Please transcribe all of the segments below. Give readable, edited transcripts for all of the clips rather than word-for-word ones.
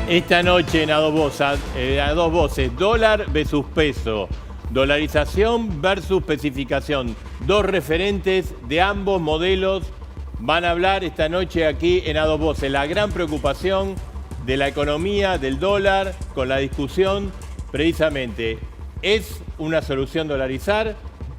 Esta noche en a dos voces, dólar versus peso, dolarización versus especificación. Dos referentes de ambos modelos van a hablar esta noche aquí en a dos voces. La gran preocupación de la economía, del dólar, con la discusión precisamente, ¿es una solución dolarizar?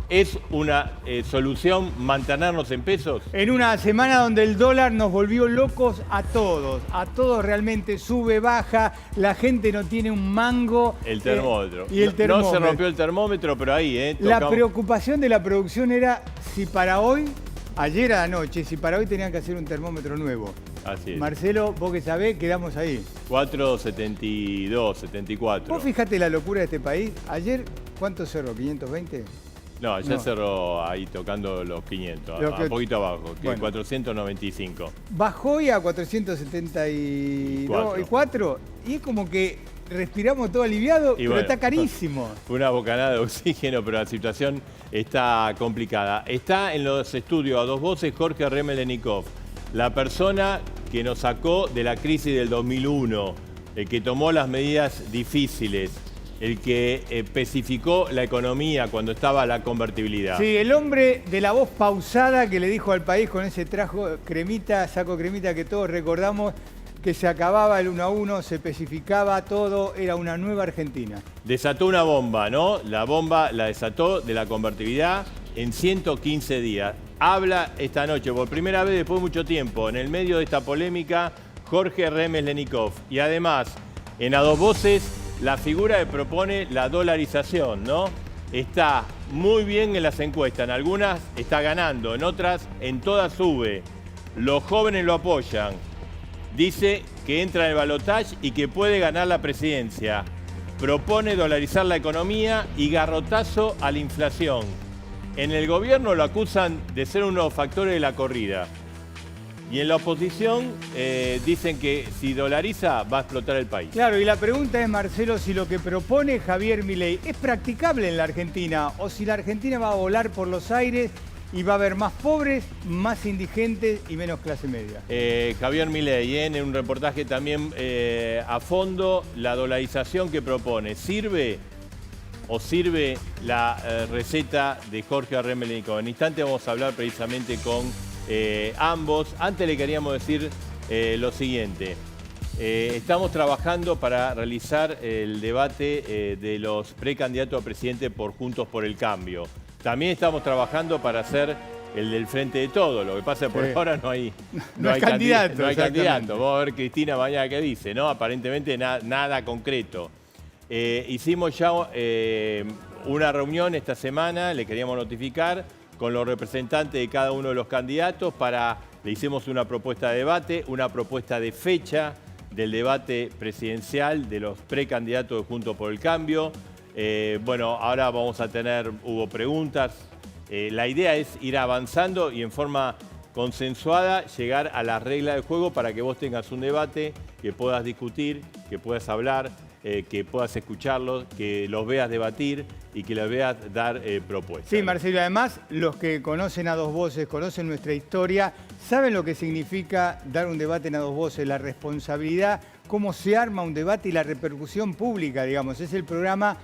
¿Es una solución mantenernos en pesos? En una semana donde el dólar nos volvió locos a todos realmente sube, baja, la gente no tiene un mango. El termómetro. Y el termómetro. No se rompió el termómetro, pero ahí, La preocupación de la producción era si para hoy, ayer a la noche, si para hoy tenían que hacer un termómetro nuevo. Así es. Marcelo, vos que sabés, quedamos ahí. 4,72, 74. Vos fijate la locura de este país. Ayer, ¿cuánto cerró? ¿520? No, ya cerró ahí tocando los 500, un poquito abajo, que bueno. 495. Bajó hoy a 474 y es como que respiramos todo aliviado, pero bueno, está carísimo. Una bocanada de oxígeno, pero la situación está complicada. Está en los estudios a dos voces Jorge Remelenikov, la persona que nos sacó de la crisis del 2001, el que tomó las medidas difíciles, el que especificó la economía cuando estaba la convertibilidad. Sí, el hombre de la voz pausada que le dijo al país con ese saco cremita que todos recordamos, que se acababa el 1 a 1, se especificaba todo, era una nueva Argentina. Desató una bomba, ¿no? La bomba la desató de la convertibilidad en 115 días. Habla esta noche, por primera vez después de mucho tiempo, en el medio de esta polémica, Jorge Remelenikov. Y además, en a dos voces, la figura que propone la dolarización, ¿no? Está muy bien en las encuestas, en algunas está ganando, en otras, en todas sube. Los jóvenes lo apoyan. Dice que entra en el balotaje y que puede ganar la presidencia. Propone dolarizar la economía y garrotazo a la inflación. En el gobierno lo acusan de ser uno de los factores de la corrida. Y en la oposición dicen que si dolariza va a explotar el país. Claro, y la pregunta es, Marcelo, si lo que propone Javier Milei es practicable en la Argentina o si la Argentina va a volar por los aires y va a haber más pobres, más indigentes y menos clase media. Javier Milei, en un reportaje también a fondo, la dolarización que propone, ¿sirve o sirve la receta de Jorge Remelenikov? En instante vamos a hablar precisamente con ambos. Antes le queríamos decir lo siguiente. Estamos trabajando para realizar el debate de los precandidatos a presidente por Juntos por el Cambio. También estamos trabajando para hacer el del Frente de Todos. Lo que pasa es que por ahora no hay candidato. No hay candidato. Vamos a ver Cristina mañana qué dice, ¿no? Aparentemente nada concreto. Hicimos ya una reunión esta semana, le queríamos notificar, con los representantes de cada uno de los candidatos le hicimos una propuesta de debate, una propuesta de fecha del debate presidencial de los precandidatos de Juntos por el Cambio. Bueno, ahora hubo preguntas. La idea es ir avanzando y en forma consensuada llegar a las reglas del juego para que vos tengas un debate, que puedas discutir, que puedas hablar, que puedas escucharlos, que los veas debatir y que les veas dar propuestas. Sí, Marcelo, además los que conocen a dos voces, conocen nuestra historia, saben lo que significa dar un debate en a dos voces, la responsabilidad, cómo se arma un debate y la repercusión pública, digamos. Es el programa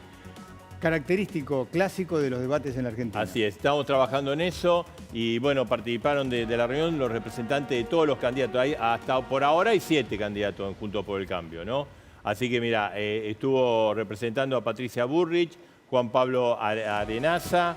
característico, clásico de los debates en la Argentina. Así es, estamos trabajando en eso y bueno, participaron de la reunión los representantes de todos los candidatos. Hasta por ahora hay 7 candidatos en Juntos por el Cambio, ¿no? Así que mira, estuvo representando a Patricia Bullrich, Juan Pablo Arenaza,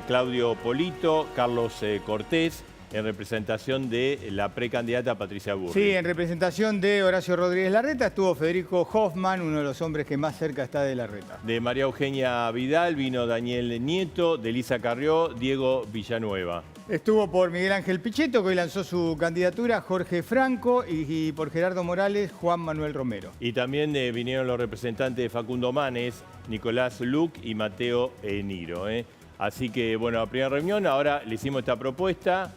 Claudio Polito, Carlos Cortés, en representación de la precandidata Patricia Bullrich. Sí, en representación de Horacio Rodríguez Larreta estuvo Federico Hoffman, uno de los hombres que más cerca está de Larreta. De María Eugenia Vidal vino Daniel Nieto, de Elisa Carrió, Diego Villanueva. Estuvo por Miguel Ángel Pichetto, que hoy lanzó su candidatura, Jorge Franco, y por Gerardo Morales, Juan Manuel Romero. Y también vinieron los representantes de Facundo Manes, Nicolás Luc y Mateo Niro. Así que, bueno, la primera reunión, ahora le hicimos esta propuesta.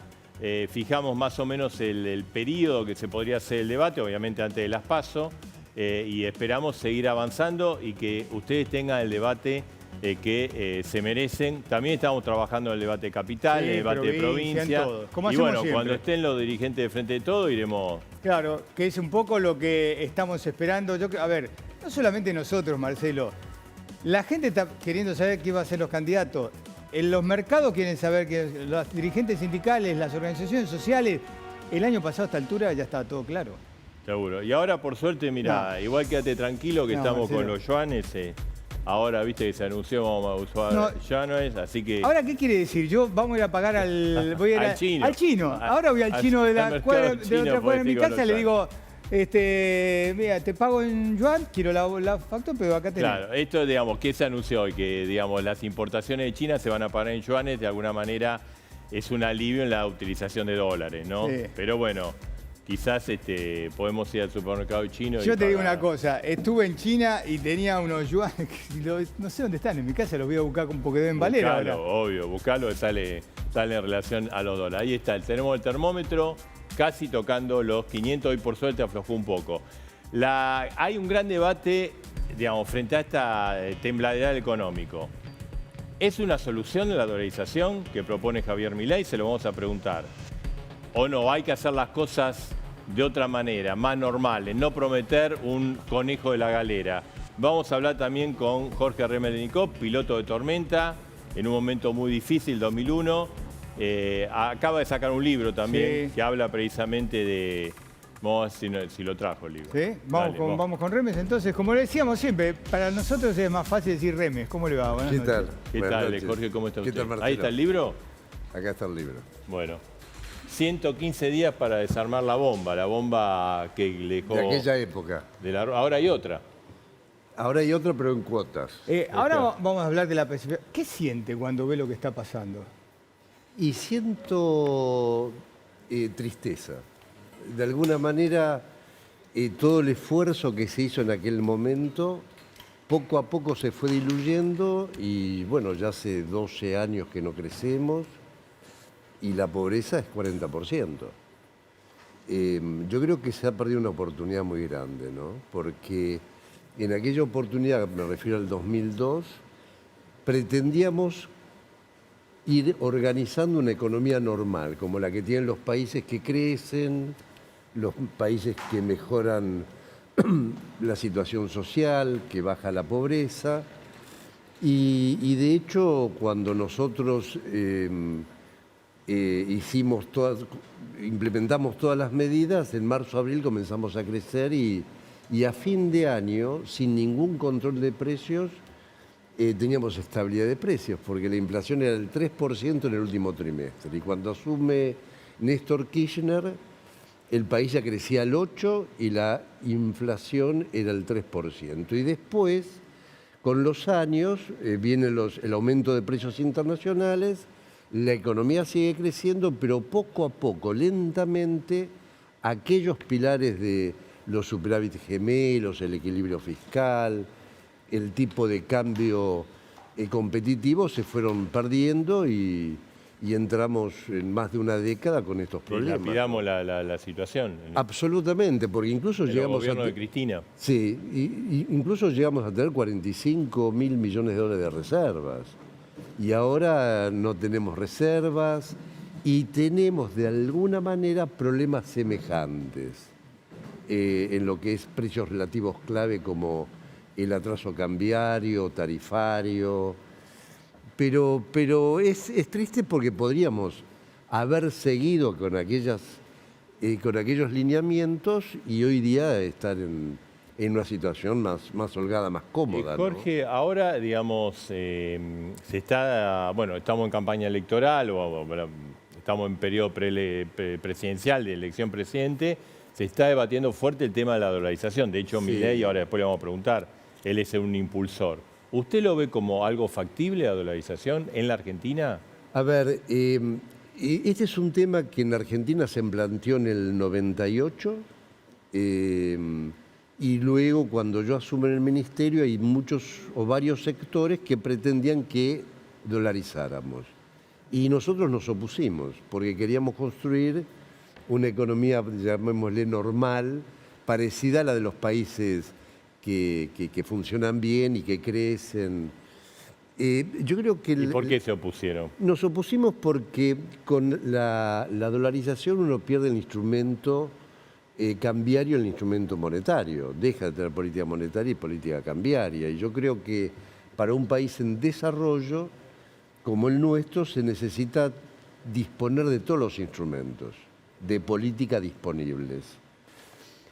Fijamos más o menos el periodo que se podría hacer el debate, obviamente antes de las PASO, y esperamos seguir avanzando y que ustedes tengan el debate que se merecen. También estamos trabajando en el debate capital, Sí, en el debate de provincia. en todo. Como Y hacemos bueno, siempre. cuando estén los dirigentes de Frente de Todo, iremos... Claro, que es un poco lo que estamos esperando. A ver, no solamente nosotros, Marcelo. La gente está queriendo saber quién va a ser los candidatos. En los mercados quieren saber que los dirigentes sindicales, las organizaciones sociales. El año pasado a esta altura ya estaba todo claro. Seguro. Y ahora, por suerte, mira, igual quédate tranquilo que No, estamos Marcelo. con los yuanes. Ahora, viste que se anunció, vamos a usar yuanes, así que... Ahora, ¿qué quiere decir? Vamos a ir a pagar voy a ir Al chino. Al chino. Ahora voy al Al- chino de al la mercado cuadra, chino, de otra cuadra de mi podés ir con casa y le los digo, mira, te pago en yuan, quiero la factura, pero acá tenés. Claro, esto, digamos, ¿qué se anunció hoy? Que, digamos, las importaciones de China se van a pagar en yuanes, de alguna manera es un alivio en la utilización de dólares, ¿no? Sí. Pero bueno, quizás podemos ir al supermercado chino y Yo te digo pagar. una cosa, estuve en China y tenía unos yuan, no sé dónde están, en mi casa los voy a buscar porque deben valer ahora. Obvio, buscalo, sale en relación a los dólares. Ahí está, tenemos el termómetro casi tocando los 500, hoy por suerte aflojó un poco. Hay un gran debate, digamos, frente a esta tembladera económico. ¿Es una solución la dolarización que propone Javier Milei? Se lo vamos a preguntar. ¿O no? Hay que hacer las cosas de otra manera, más normales, no prometer un conejo de la galera. Vamos a hablar también con Jorge Remelenikov, piloto de Tormenta, en un momento muy difícil, 2001. Acaba de sacar un libro también que habla precisamente de... Vamos a ver si lo trajo el libro. ¿Sí? Dale, Vamos con Remes. Entonces, como le decíamos siempre, para nosotros es más fácil decir Remes. ¿Cómo le va? Buenas ¿Qué noches. tal? ¿Qué Buenas tal, noches. Jorge? ¿Cómo está ¿Qué usted? tal, Marcelo? Ahí está el libro. Acá está el libro. Bueno, 115 días para desarmar la bomba que le dejó... De aquella época. Ahora hay otra. Ahora hay otra, pero en cuotas. Ahora vamos a hablar de la percepción. ¿Qué siente cuando ve lo que está pasando? Y siento tristeza. De alguna manera, todo el esfuerzo que se hizo en aquel momento, poco a poco se fue diluyendo y bueno, ya hace 12 años que no crecemos y la pobreza es 40%. Yo creo que se ha perdido una oportunidad muy grande, ¿no? Porque en aquella oportunidad, me refiero al 2002, pretendíamos ir organizando una economía normal, como la que tienen los países que crecen, los países que mejoran la situación social, que baja la pobreza. Y de hecho, cuando nosotros implementamos todas las medidas, en marzo, abril comenzamos a crecer y a fin de año, sin ningún control de precios, teníamos estabilidad de precios, porque la inflación era del 3% en el último trimestre. Y cuando asume Néstor Kirchner, el país ya crecía al 8% y la inflación era el 3%. Y después, con los años, viene el aumento de precios internacionales, la economía sigue creciendo, pero poco a poco, lentamente, aquellos pilares de los superávit gemelos, el equilibrio fiscal, el tipo de cambio competitivo se fueron perdiendo y entramos en más de una década con estos problemas. Y lapidamos la situación. Absolutamente, porque incluso llegamos gobierno de Cristina. Sí, incluso llegamos a tener 45.000 millones de dólares de reservas. Y ahora no tenemos reservas y tenemos de alguna manera problemas semejantes en lo que es precios relativos clave como el atraso cambiario, tarifario, pero es triste porque podríamos haber seguido con aquellos lineamientos y hoy día estar en una situación más holgada, más cómoda. Jorge, ¿no? Ahora, digamos, estamos en campaña electoral o estamos en periodo presidencial de elección presidente, se está debatiendo fuerte el tema de la dolarización. De hecho, Sí. Milei, ahora después le vamos a preguntar, él es un impulsor. ¿Usted lo ve como algo factible la dolarización en la Argentina? A ver, este es un tema que en Argentina se planteó en el 98 y luego cuando yo asumo en el ministerio hay muchos o varios sectores que pretendían que dolarizáramos. Y nosotros nos opusimos porque queríamos construir una economía, llamémosle normal, parecida a la de los países que funcionan bien y que crecen. Yo creo que... ¿Y por qué se opusieron? Nos opusimos porque con la dolarización uno pierde el instrumento cambiario, el instrumento monetario. Deja de tener política monetaria y política cambiaria. Y yo creo que para un país en desarrollo como el nuestro se necesita disponer de todos los instrumentos de política disponibles.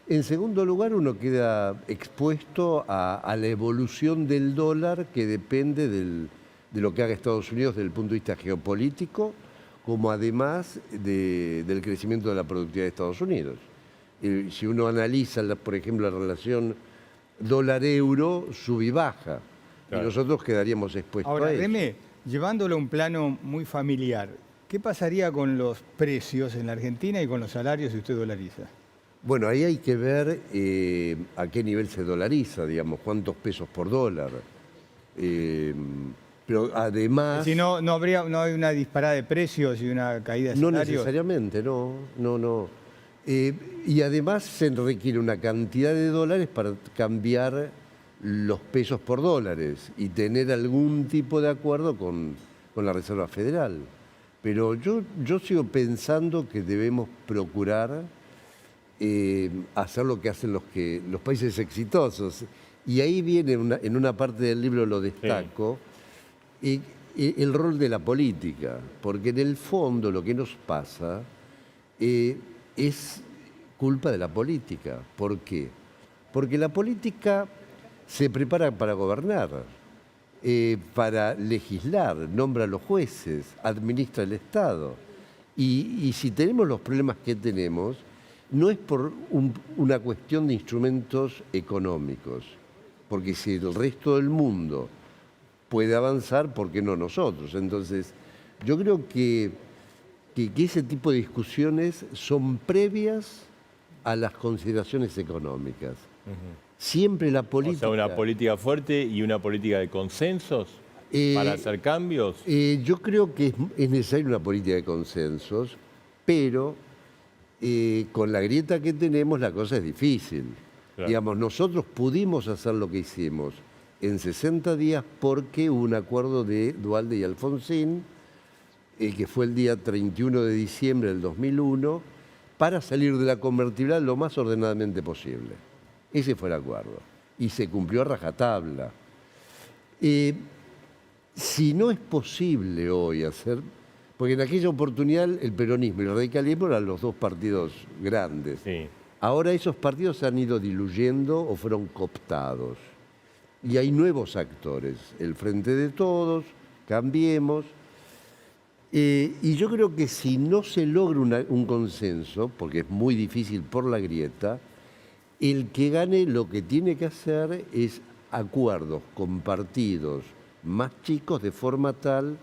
En segundo lugar, uno queda expuesto a la evolución del dólar que depende de lo que haga Estados Unidos desde el punto de vista geopolítico, como además del crecimiento de la productividad de Estados Unidos. Si uno analiza, por ejemplo, la relación dólar-euro, sube y baja. Claro. Y nosotros quedaríamos expuestos Ahora, a eso. Remé, llevándolo a un plano muy familiar, ¿qué pasaría con los precios en la Argentina y con los salarios si usted dolariza? Bueno, ahí hay que ver a qué nivel se dolariza, digamos, cuántos pesos por dólar. Pero además... Si no hay una disparada de precios y una caída de salarios. No necesariamente, no. Y además se requiere una cantidad de dólares para cambiar los pesos por dólares y tener algún tipo de acuerdo con la Reserva Federal. Pero yo sigo pensando que debemos procurar hacer lo que hacen los países exitosos. Y ahí viene, en una parte del libro lo destaco, el rol de la política. Porque en el fondo lo que nos pasa es culpa de la política. ¿Por qué? Porque la política se prepara para gobernar, para legislar, nombra a los jueces, administra el Estado. Y si tenemos los problemas que tenemos, no es por una cuestión de instrumentos económicos, porque si el resto del mundo puede avanzar, ¿por qué no nosotros? Entonces, yo creo que ese tipo de discusiones son previas a las consideraciones económicas. Siempre la política... O sea, una política fuerte y una política de consensos para hacer cambios. Yo creo que es necesaria una política de consensos, pero con la grieta que tenemos la cosa es difícil. Claro. Digamos, nosotros pudimos hacer lo que hicimos en 60 días porque hubo un acuerdo de Duhalde y Alfonsín, que fue el día 31 de diciembre del 2001, para salir de la convertibilidad lo más ordenadamente posible. Ese fue el acuerdo. Y se cumplió a rajatabla. Si no es posible hoy hacer... Porque en aquella oportunidad el peronismo y el radicalismo eran los dos partidos grandes. Sí. Ahora esos partidos se han ido diluyendo o fueron cooptados. Y hay nuevos actores. El Frente de Todos, Cambiemos. Y yo creo que si no se logra un consenso, porque es muy difícil por la grieta, el que gane lo que tiene que hacer es acuerdos con partidos más chicos de forma tal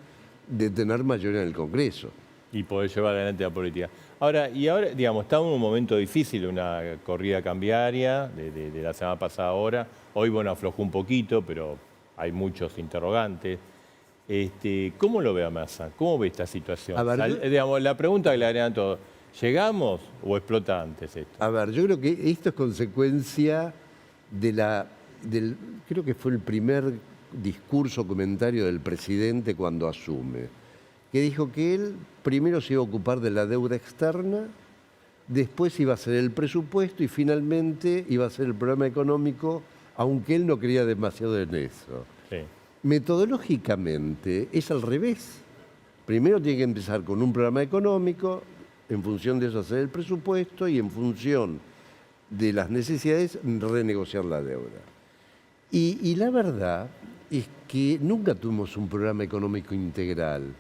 de tener mayoría en el Congreso. Y poder llevar adelante la política. Ahora, digamos, estamos en un momento difícil, una corrida cambiaria de la semana pasada ahora. Hoy, bueno, aflojó un poquito, pero hay muchos interrogantes. ¿Cómo lo ve a Massa? ¿Cómo ve esta situación? A ver, digamos, la pregunta que le agregan todos, ¿llegamos o explota antes esto? A ver, yo creo que esto es consecuencia creo que fue el primer discurso, comentario del presidente cuando asume, que dijo que él primero se iba a ocupar de la deuda externa, después iba a hacer el presupuesto y finalmente iba a hacer el programa económico, aunque él no creía demasiado en eso. Sí. Metodológicamente es al revés. Primero tiene que empezar con un programa económico, en función de eso hacer el presupuesto y en función de las necesidades renegociar la deuda. Y la verdad es que nunca tuvimos un programa económico integral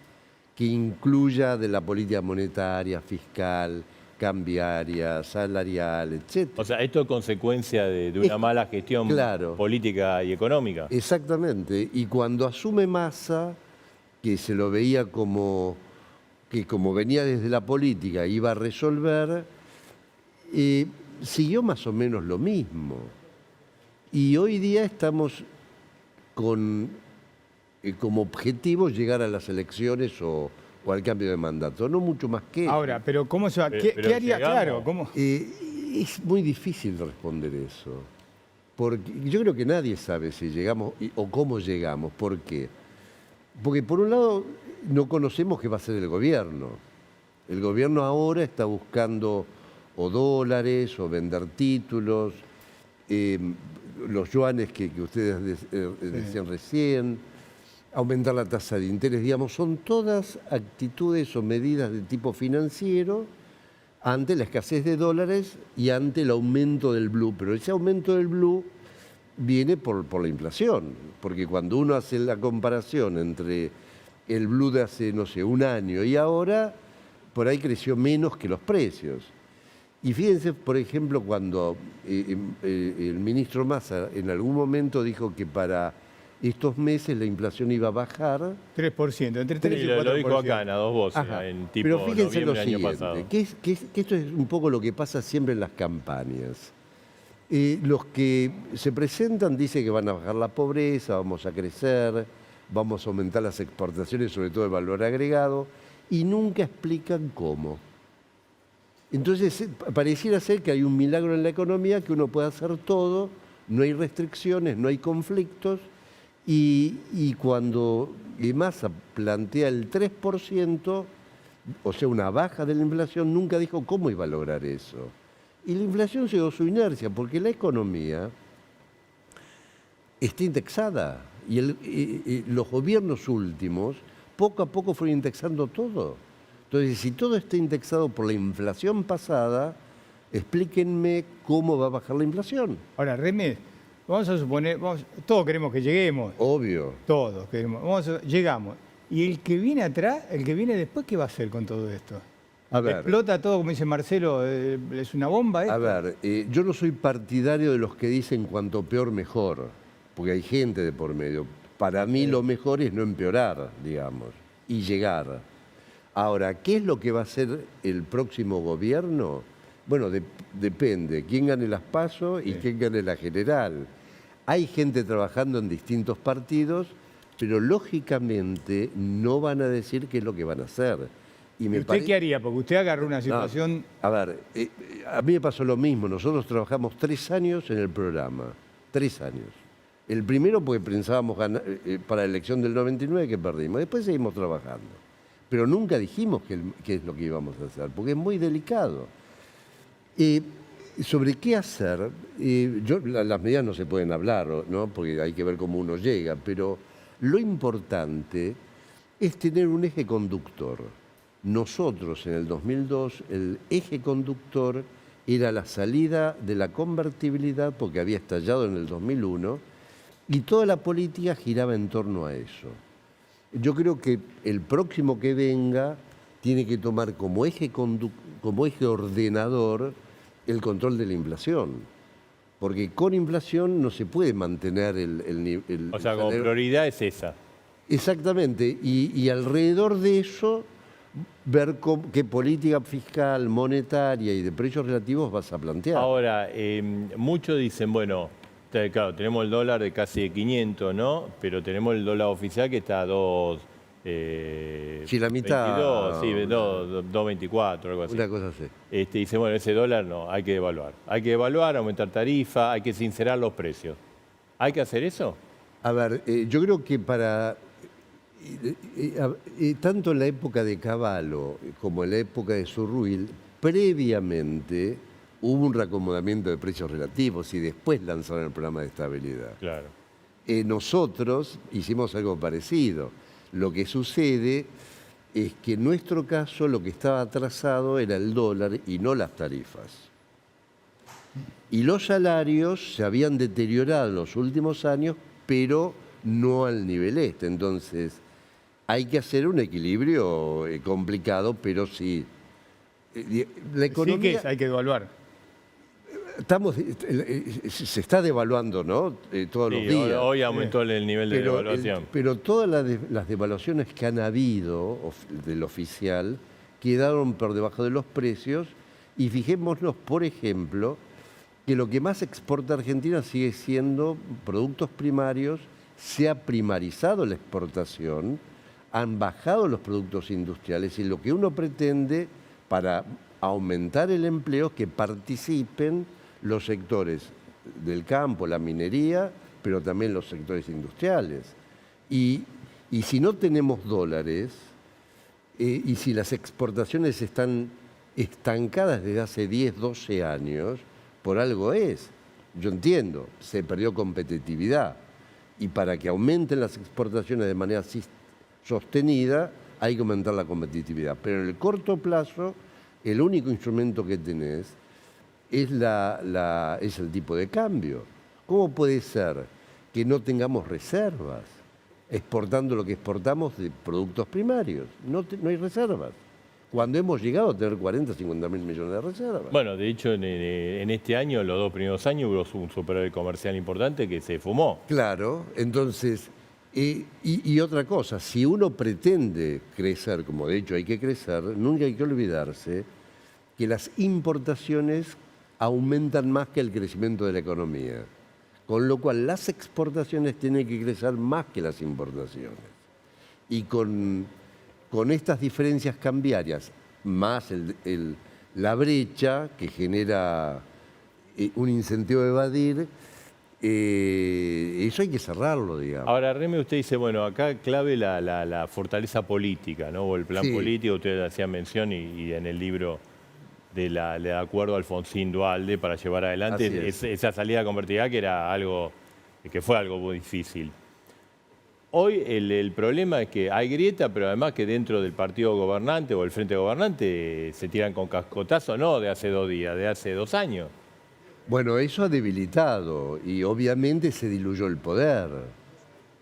que incluya de la política monetaria, fiscal, cambiaria, salarial, etc. O sea, esto es consecuencia de una mala gestión política y económica. Exactamente. Y cuando asume Massa, que se lo veía como venía desde la política, iba a resolver, siguió más o menos lo mismo. Y hoy día estamos como objetivo llegar a las elecciones o al cambio de mandato, no mucho más que... Ahora, pero ¿cómo se va? ¿Qué haría? Llegamos. Claro, ¿cómo? Es muy difícil responder eso, porque yo creo que nadie sabe si llegamos o cómo llegamos. ¿Por qué? Porque por un lado no conocemos qué va a hacer el gobierno. El gobierno ahora está buscando o dólares o vender títulos, los yuanes que ustedes decían recién, aumentar la tasa de interés, digamos, son todas actitudes o medidas de tipo financiero ante la escasez de dólares y ante el aumento del blue. Pero ese aumento del blue viene por la inflación, porque cuando uno hace la comparación entre el blue de hace, no sé, un año y ahora, por ahí creció menos que los precios. Y fíjense, por ejemplo, cuando el ministro Massa en algún momento dijo que para estos meses la inflación iba a bajar. 3%, entre 3 y 4%. Lo dijo acá en A Dos Voces, Ajá. en tipo Pero fíjense lo noviembre del año siguiente, pasado. que esto es un poco lo que pasa siempre en las campañas. Los que se presentan dicen que van a bajar la pobreza, vamos a crecer, vamos a aumentar las exportaciones, sobre todo el valor agregado, y nunca explican cómo. Entonces, pareciera ser que hay un milagro en la economía, que uno puede hacer todo, no hay restricciones, no hay conflictos, y cuando Massa plantea el 3%, o sea, una baja de la inflación, nunca dijo cómo iba a lograr eso. Y la inflación llegó a su inercia, porque la economía está indexada, y los gobiernos últimos poco a poco fueron indexando todo. Entonces, si todo está indexado por la inflación pasada, explíquenme cómo va a bajar la inflación. Ahora, Remes, vamos a suponer, todos queremos que lleguemos. Obvio. Todos queremos. Llegamos. ¿Y el que viene atrás, el que viene después, qué va a hacer con todo esto? A ver, ¿Explota todo, como dice Marcelo, es una bomba esto? a ver, yo no soy partidario de los que dicen cuanto peor mejor, porque hay gente de por medio. Para mí lo mejor es no empeorar, digamos, y llegar. Ahora, ¿qué es lo que va a hacer el próximo gobierno? Bueno, depende. ¿Quién gane las PASO y quién gane la general? Hay gente trabajando en distintos partidos, pero lógicamente no van a decir qué es lo que van a hacer. ¿Y usted qué haría? Porque usted agarró una situación... No, a ver, a mí me pasó lo mismo. Nosotros trabajamos 3 años en el programa. 3 años. El primero porque pensábamos ganar, para la elección del 99 que perdimos. Después seguimos trabajando. Pero nunca dijimos qué es lo que íbamos a hacer, porque es muy delicado. Sobre qué hacer, las medidas no se pueden hablar, ¿no? Porque hay que ver cómo uno llega, pero lo importante es tener un eje conductor. Nosotros en el 2002, el eje conductor era la salida de la convertibilidad, porque había estallado en el 2001, y toda la política giraba en torno a eso. Yo creo que el próximo que venga tiene que tomar como eje ordenador el control de la inflación. Porque con inflación no se puede mantener el nivel. O sea, como prioridad es esa. Exactamente. Y alrededor de eso, ver qué política fiscal, monetaria y de precios relativos vas a plantear. Ahora, muchos dicen, bueno, claro, tenemos el dólar de casi 500, ¿no? Pero tenemos el dólar oficial que está a 2... Sí, la mitad. 22, sí, 2.24, algo así. Una cosa así. Dice, bueno, ese dólar no, hay que devaluar. Hay que devaluar, aumentar tarifa, hay que sincerar los precios. ¿Hay que hacer eso? A ver, yo creo que tanto en la época de Cavallo como en la época de Surruil, previamente hubo un reacomodamiento de precios relativos y después lanzaron el programa de estabilidad. Claro. Nosotros hicimos algo parecido. Lo que sucede es que en nuestro caso lo que estaba atrasado era el dólar y no las tarifas. Y los salarios se habían deteriorado en los últimos años, pero no al nivel este. Entonces, hay que hacer un equilibrio complicado, pero sí. La economía... Sí que hay que devaluar. Se está devaluando, ¿no? Todos los días. Hoy aumentó el nivel de devaluación. Pero todas las devaluaciones que han habido del oficial quedaron por debajo de los precios. Y fijémonos, por ejemplo, que lo que más exporta Argentina sigue siendo productos primarios. Se ha primarizado la exportación, han bajado los productos industriales y lo que uno pretende para aumentar el empleo es que participen los sectores del campo, la minería, pero también los sectores industriales. Y Y si no tenemos dólares, y si las exportaciones están estancadas desde hace 10, 12 años, por algo es. Yo entiendo, se perdió competitividad. Y para que aumenten las exportaciones de manera sostenida, hay que aumentar la competitividad. Pero en el corto plazo, el único instrumento que tenés es el tipo de cambio. ¿Cómo puede ser que no tengamos reservas exportando lo que exportamos de productos primarios? No hay reservas. Cuando hemos llegado a tener 40, 50 mil millones de reservas. Bueno, de hecho, en este año, los 2 primeros años, hubo un superávit comercial importante que se fumó. Claro, entonces, y otra cosa, si uno pretende crecer, como de hecho hay que crecer, nunca hay que olvidarse que las importaciones aumentan más que el crecimiento de la economía. Con lo cual, las exportaciones tienen que crecer más que las importaciones. Y con estas diferencias cambiarias, más la brecha que genera un incentivo a evadir, eso hay que cerrarlo, digamos. Ahora, Reme, usted dice, bueno, acá clave la fortaleza política, ¿no? O el plan Sí. político, usted hacía mención y en el libro del acuerdo Alfonsín Duhalde para llevar adelante Así es. esa salida a convertibilidad que fue algo muy difícil. Hoy el problema es que hay grieta, pero además que dentro del partido gobernante o el frente gobernante se tiran con cascotazo, no de hace 2 días, de hace 2 años. Bueno, eso ha debilitado y obviamente se diluyó el poder.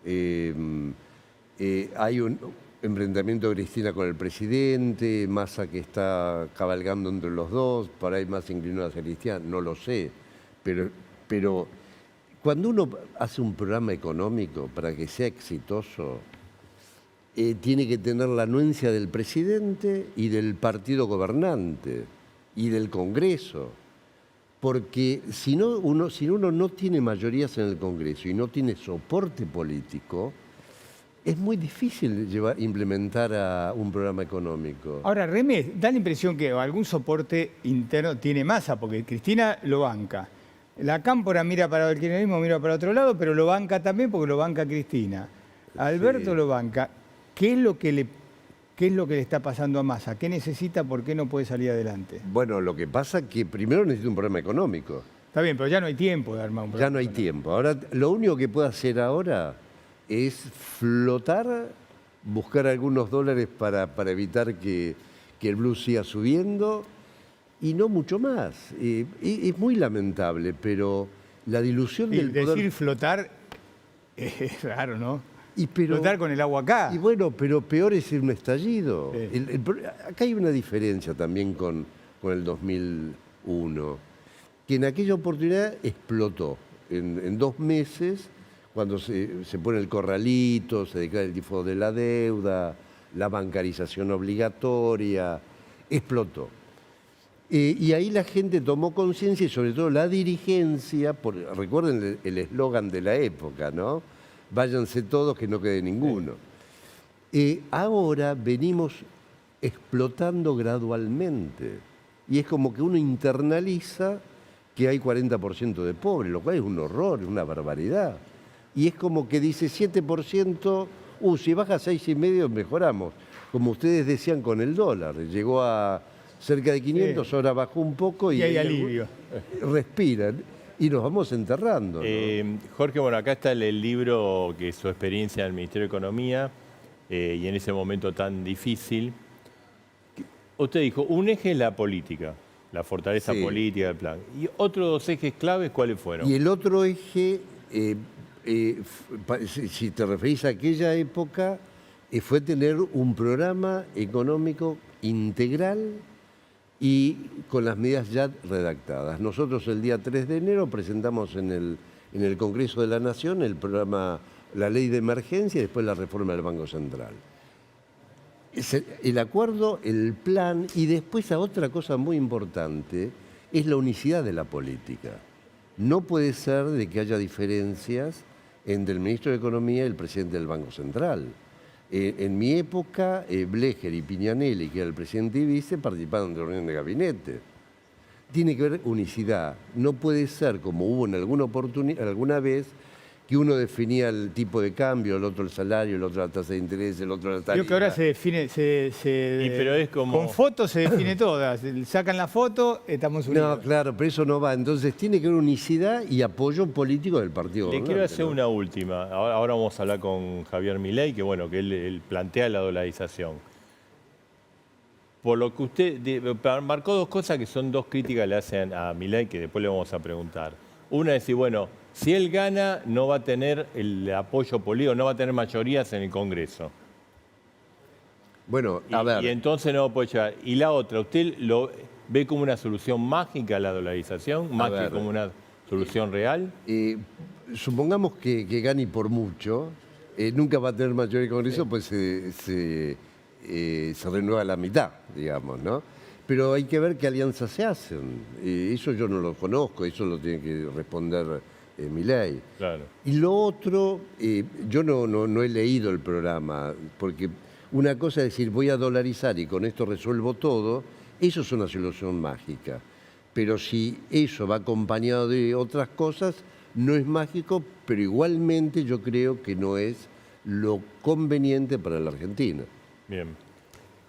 Hay un enfrentamiento de Cristina con el presidente, Massa que está cabalgando entre los dos, por ahí más inclinado hacia Cristina, no lo sé. Pero cuando uno hace un programa económico para que sea exitoso, tiene que tener la anuencia del presidente y del partido gobernante y del Congreso. Porque si uno no tiene mayorías en el Congreso y no tiene soporte político, es muy difícil implementar un programa económico. Ahora, Reme, da la impresión que algún soporte interno tiene Massa, porque Cristina lo banca. La Cámpora mira para el kirchnerismo, mira para otro lado, pero lo banca también porque lo banca Cristina. Alberto lo banca. ¿Qué es lo que le está pasando a Massa? ¿Qué necesita? ¿Por qué no puede salir adelante? Bueno, lo que pasa es que primero necesita un programa económico. Está bien, pero ya no hay tiempo de armar un programa. Ya no hay tiempo. Ahora, lo único que puede hacer ahora es flotar, buscar algunos dólares para evitar que el blue siga subiendo y no mucho más. Es muy lamentable, pero la dilución del poder... Decir flotar es raro, ¿no? Pero, flotar con el agua acá. Y bueno, pero peor es un estallido. Sí. Acá hay una diferencia también con el 2001, que en aquella oportunidad explotó. En 2 meses, cuando se pone el corralito, se declara el default de la deuda, la bancarización obligatoria, explotó. Y ahí la gente tomó conciencia y sobre todo la dirigencia, recuerden el eslogan de la época, ¿no? Váyanse todos, que no quede ninguno. Ahora venimos explotando gradualmente. Y es como que uno internaliza que hay 40% de pobres, lo cual es un horror, es una barbaridad. Y es como que dice 7%, si baja a 6,5 mejoramos. Como ustedes decían con el dólar, llegó a cerca de 500, ahora bajó un poco Y hay alivio. Respiran. Y nos vamos enterrando, ¿no? Jorge, bueno, acá está el libro que es su experiencia en el Ministerio de Economía y en ese momento tan difícil. Usted dijo, un eje es la política, la fortaleza política del plan. ¿Y otros 2 ejes claves cuáles fueron? Y el otro eje, si te referís a aquella época, fue tener un programa económico integral y con las medidas ya redactadas. Nosotros el día 3 de enero presentamos en el Congreso de la Nación el programa, la ley de emergencia y después la reforma del Banco Central. El acuerdo, el plan y después a otra cosa muy importante es la unicidad de la política. No puede ser de que haya diferencias entre el ministro de Economía y el presidente del Banco Central. En mi época, Blecher y Piñanelli, que era el presidente y vice, participaron de la reunión de gabinete. Tiene que haber unicidad. No puede ser, como hubo en alguna vez, que uno definía el tipo de cambio, el otro el salario, el otro la tasa de interés, el otro la tarifa. Creo que ahora se define, pero es como... con fotos se define todas. Sacan la foto, estamos unidos. No, claro, pero eso no va. Entonces tiene que haber unicidad y apoyo político del partido Le gobernante, quiero hacer ¿no? una última. Ahora vamos a hablar con Javier Milei, que bueno, que él plantea la dolarización. Por lo que usted marcó dos cosas que son dos críticas que le hacen a Milei, que después le vamos a preguntar. Una es decir, bueno, si él gana, no va a tener el apoyo político, no va a tener mayorías en el Congreso. Bueno, a ver. Y entonces no va a poder llegar. Y la otra, ¿usted lo ve como una solución mágica la dolarización? Más que como una solución real. Supongamos que gane por mucho, nunca va a tener mayoría en el Congreso, pues se renueva la mitad, digamos, ¿no? Pero hay que ver qué alianzas se hacen. Eso yo no lo conozco, eso lo tiene que responder Milei. Claro. Y lo otro, yo no he leído el programa, porque una cosa es decir, voy a dolarizar y con esto resuelvo todo, eso es una solución mágica. Pero si eso va acompañado de otras cosas, no es mágico, pero igualmente yo creo que no es lo conveniente para la Argentina. Bien.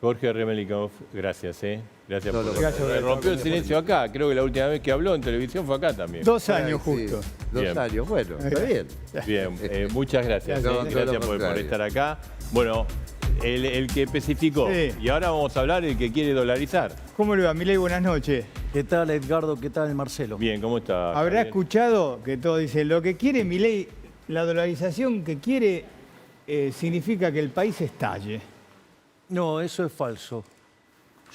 Jorge Remelikov, gracias, Gracias por gracias, rompió el silencio acá. Creo que la última vez que habló en televisión fue acá también. 2 años justo. Sí, 2 Bien. años, bueno, está bien. Bien, muchas gracias. No, todo Gracias lo por contrario. estar acá. Bueno, el que especificó. Sí. Y ahora vamos a hablar del que quiere dolarizar. ¿Cómo le va, Milei? Buenas noches. ¿Qué tal, Edgardo? ¿Qué tal, Marcelo? Bien, ¿cómo está? Habrá Javier? escuchado que todos dicen, lo que quiere Milei, la dolarización que quiere significa que el país estalle. No, eso es falso.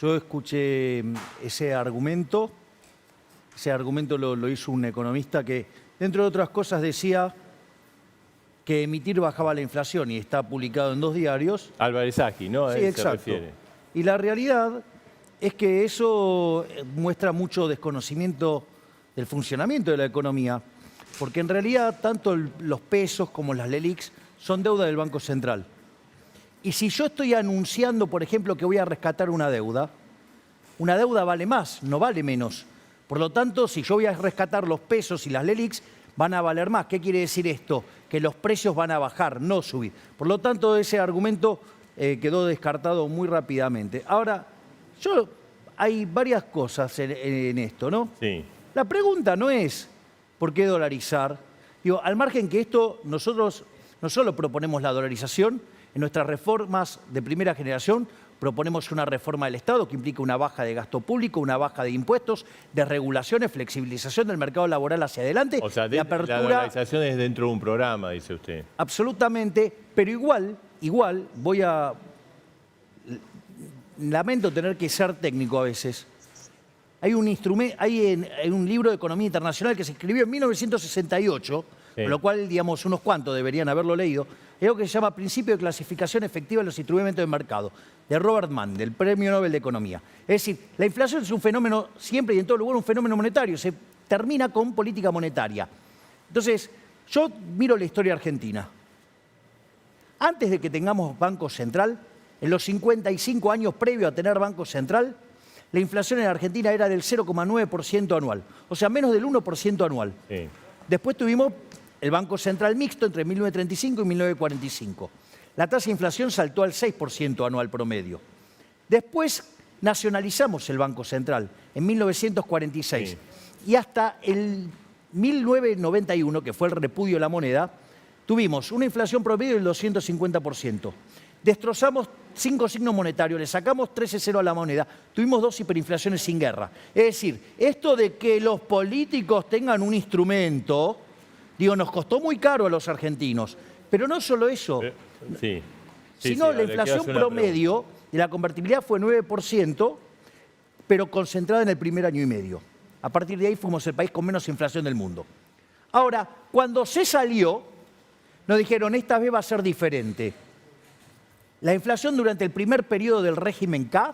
Yo escuché ese argumento. Ese argumento lo hizo un economista que, dentro de otras cosas, decía que emitir bajaba la inflación y está publicado en 2 diarios. Álvarez Agi, ¿no? A Sí, él exacto. se refiere. Y la realidad es que eso muestra mucho desconocimiento del funcionamiento de la economía, porque en realidad tanto los pesos como las LELIQs son deuda del Banco Central. Y si yo estoy anunciando, por ejemplo, que voy a rescatar una deuda vale más, no vale menos. Por lo tanto, si yo voy a rescatar los pesos y las LELIQs, van a valer más. ¿Qué quiere decir esto? Que los precios van a bajar, no subir. Por lo tanto, ese argumento quedó descartado muy rápidamente. Ahora, hay varias cosas en esto, ¿no? Sí. La pregunta no es ¿por qué dolarizar? Digo, al margen que esto, nosotros no solo proponemos la dolarización, en nuestras reformas de primera generación proponemos una reforma del Estado que implica una baja de gasto público, una baja de impuestos, de regulaciones, flexibilización del mercado laboral hacia adelante. O sea, y apertura, la dolarización es dentro de un programa, dice usted. Absolutamente, pero igual voy a... Lamento tener que ser técnico a veces. Hay un libro de economía internacional que se escribió en 1968, Sí. con lo cual, digamos, unos cuantos deberían haberlo leído. Es algo que se llama Principio de Clasificación Efectiva de los Instrumentos de Mercado, de Robert Mann, del Premio Nobel de Economía. Es decir, la inflación es un fenómeno, siempre y en todo lugar, un fenómeno monetario. Se termina con política monetaria. Entonces, yo miro la historia argentina. Antes de que tengamos Banco Central, en los 55 años previos a tener Banco Central, la inflación en Argentina era del 0,9% anual, o sea, menos del 1% anual. Sí. Después tuvimos el Banco Central mixto entre 1935 y 1945. La tasa de inflación saltó al 6% anual promedio. Después nacionalizamos el Banco Central en 1946 Sí. y hasta el 1991, que fue el repudio de la moneda, tuvimos una inflación promedio del 250%. Destrozamos 5 signos monetarios, le sacamos 13-0 a la moneda, tuvimos 2 hiperinflaciones sin guerra. Es decir, esto de que los políticos tengan un instrumento, digo, nos costó muy caro a los argentinos. Pero no solo eso, Sí. sino la le quiero inflación hacer una promedio de la convertibilidad fue 9%, pero concentrada en el primer año y medio. A partir de ahí fuimos el país con menos inflación del mundo. Ahora, cuando se salió, nos dijeron, esta vez va a ser diferente. La inflación durante el primer periodo del régimen K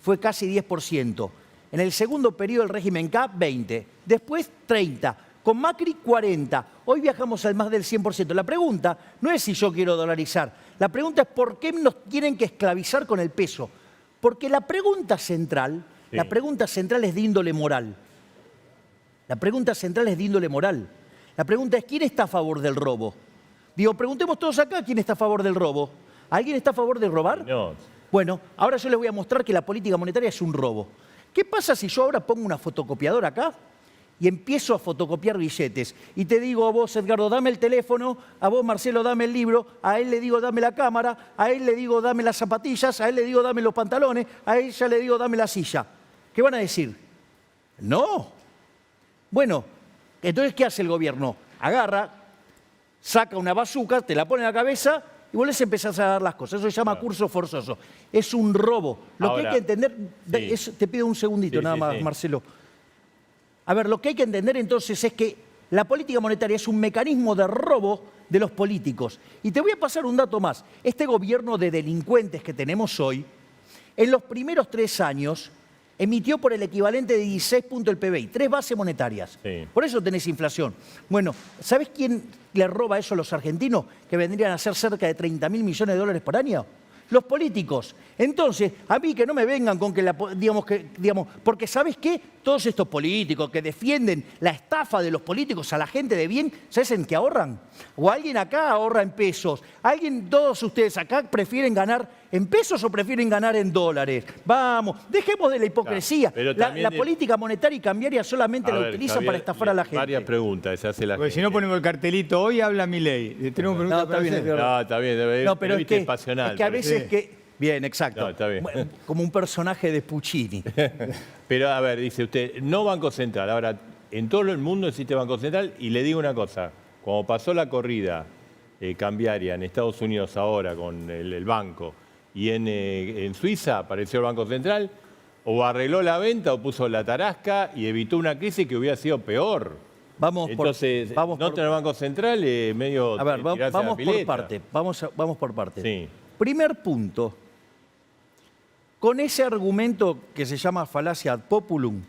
fue casi 10%. En el segundo periodo del régimen K, 20%. Después, 30%. Con Macri, 40%. Hoy viajamos al más del 100%. La pregunta no es si yo quiero dolarizar. La pregunta es por qué nos tienen que esclavizar con el peso. Porque la pregunta central es de índole moral. La pregunta central es de índole moral. La pregunta es, ¿quién está a favor del robo? Digo, preguntemos todos acá quién está a favor del robo. ¿Alguien está a favor de robar? No. Bueno, ahora yo les voy a mostrar que la política monetaria es un robo. ¿Qué pasa si yo ahora pongo una fotocopiadora acá y empiezo a fotocopiar billetes? Y te digo a vos, Edgardo, dame el teléfono, a vos, Marcelo, dame el libro, a él le digo, dame la cámara, a él le digo, dame las zapatillas, a él le digo, dame los pantalones, a ella le digo, dame la silla. ¿Qué van a decir? No. Bueno, entonces, ¿qué hace el gobierno? Agarra, saca una bazuca, te la pone en la cabeza y vos les empezás a dar las cosas. Eso se llama curso forzoso. Es un robo. Lo que hay que entender... te pido un segundito nada más, Marcelo. A ver, lo que hay que entender entonces es que la política monetaria es un mecanismo de robo de los políticos. Y te voy a pasar un dato más. Este gobierno de delincuentes que tenemos hoy, en los primeros 3 años, emitió por el equivalente de 16 puntos del PBI, 3 bases monetarias. Sí. Por eso tenés inflación. Bueno, ¿sabés quién le roba eso a los argentinos? Que vendrían a ser cerca de 30.000 millones de dólares por año. Los políticos. Entonces, a mí que no me vengan con que, porque ¿sabes qué? Todos estos políticos que defienden la estafa de los políticos a la gente de bien, ¿sabes en qué ahorran? O alguien acá ahorra en pesos. Todos ustedes acá prefieren ganar en pesos o prefieren ganar en dólares. Vamos, dejemos de la hipocresía. Claro, la política monetaria y cambiaria solamente la utilizan Javier, para estafar a la gente. Varias preguntas se hace la Porque gente. si no ponemos el cartelito, hoy habla Milei. Tenemos preguntas para hacer. No, está bien. No, pero es que pasional. a veces Bien, exacto. No, está bien. Como un personaje de Puccini. Pero, a ver, dice usted, no Banco Central. Ahora, en todo el mundo existe Banco Central y le digo una cosa. Cuando pasó la corrida cambiaria en Estados Unidos ahora con el banco y en Suiza apareció el Banco Central, o arregló la venta o puso la tarasca y evitó una crisis que hubiera sido peor. Entonces, no tener Banco Central es medio... A ver, vamos por parte. Vamos por parte. Sí. Primer punto. Con ese argumento que se llama falacia ad populum,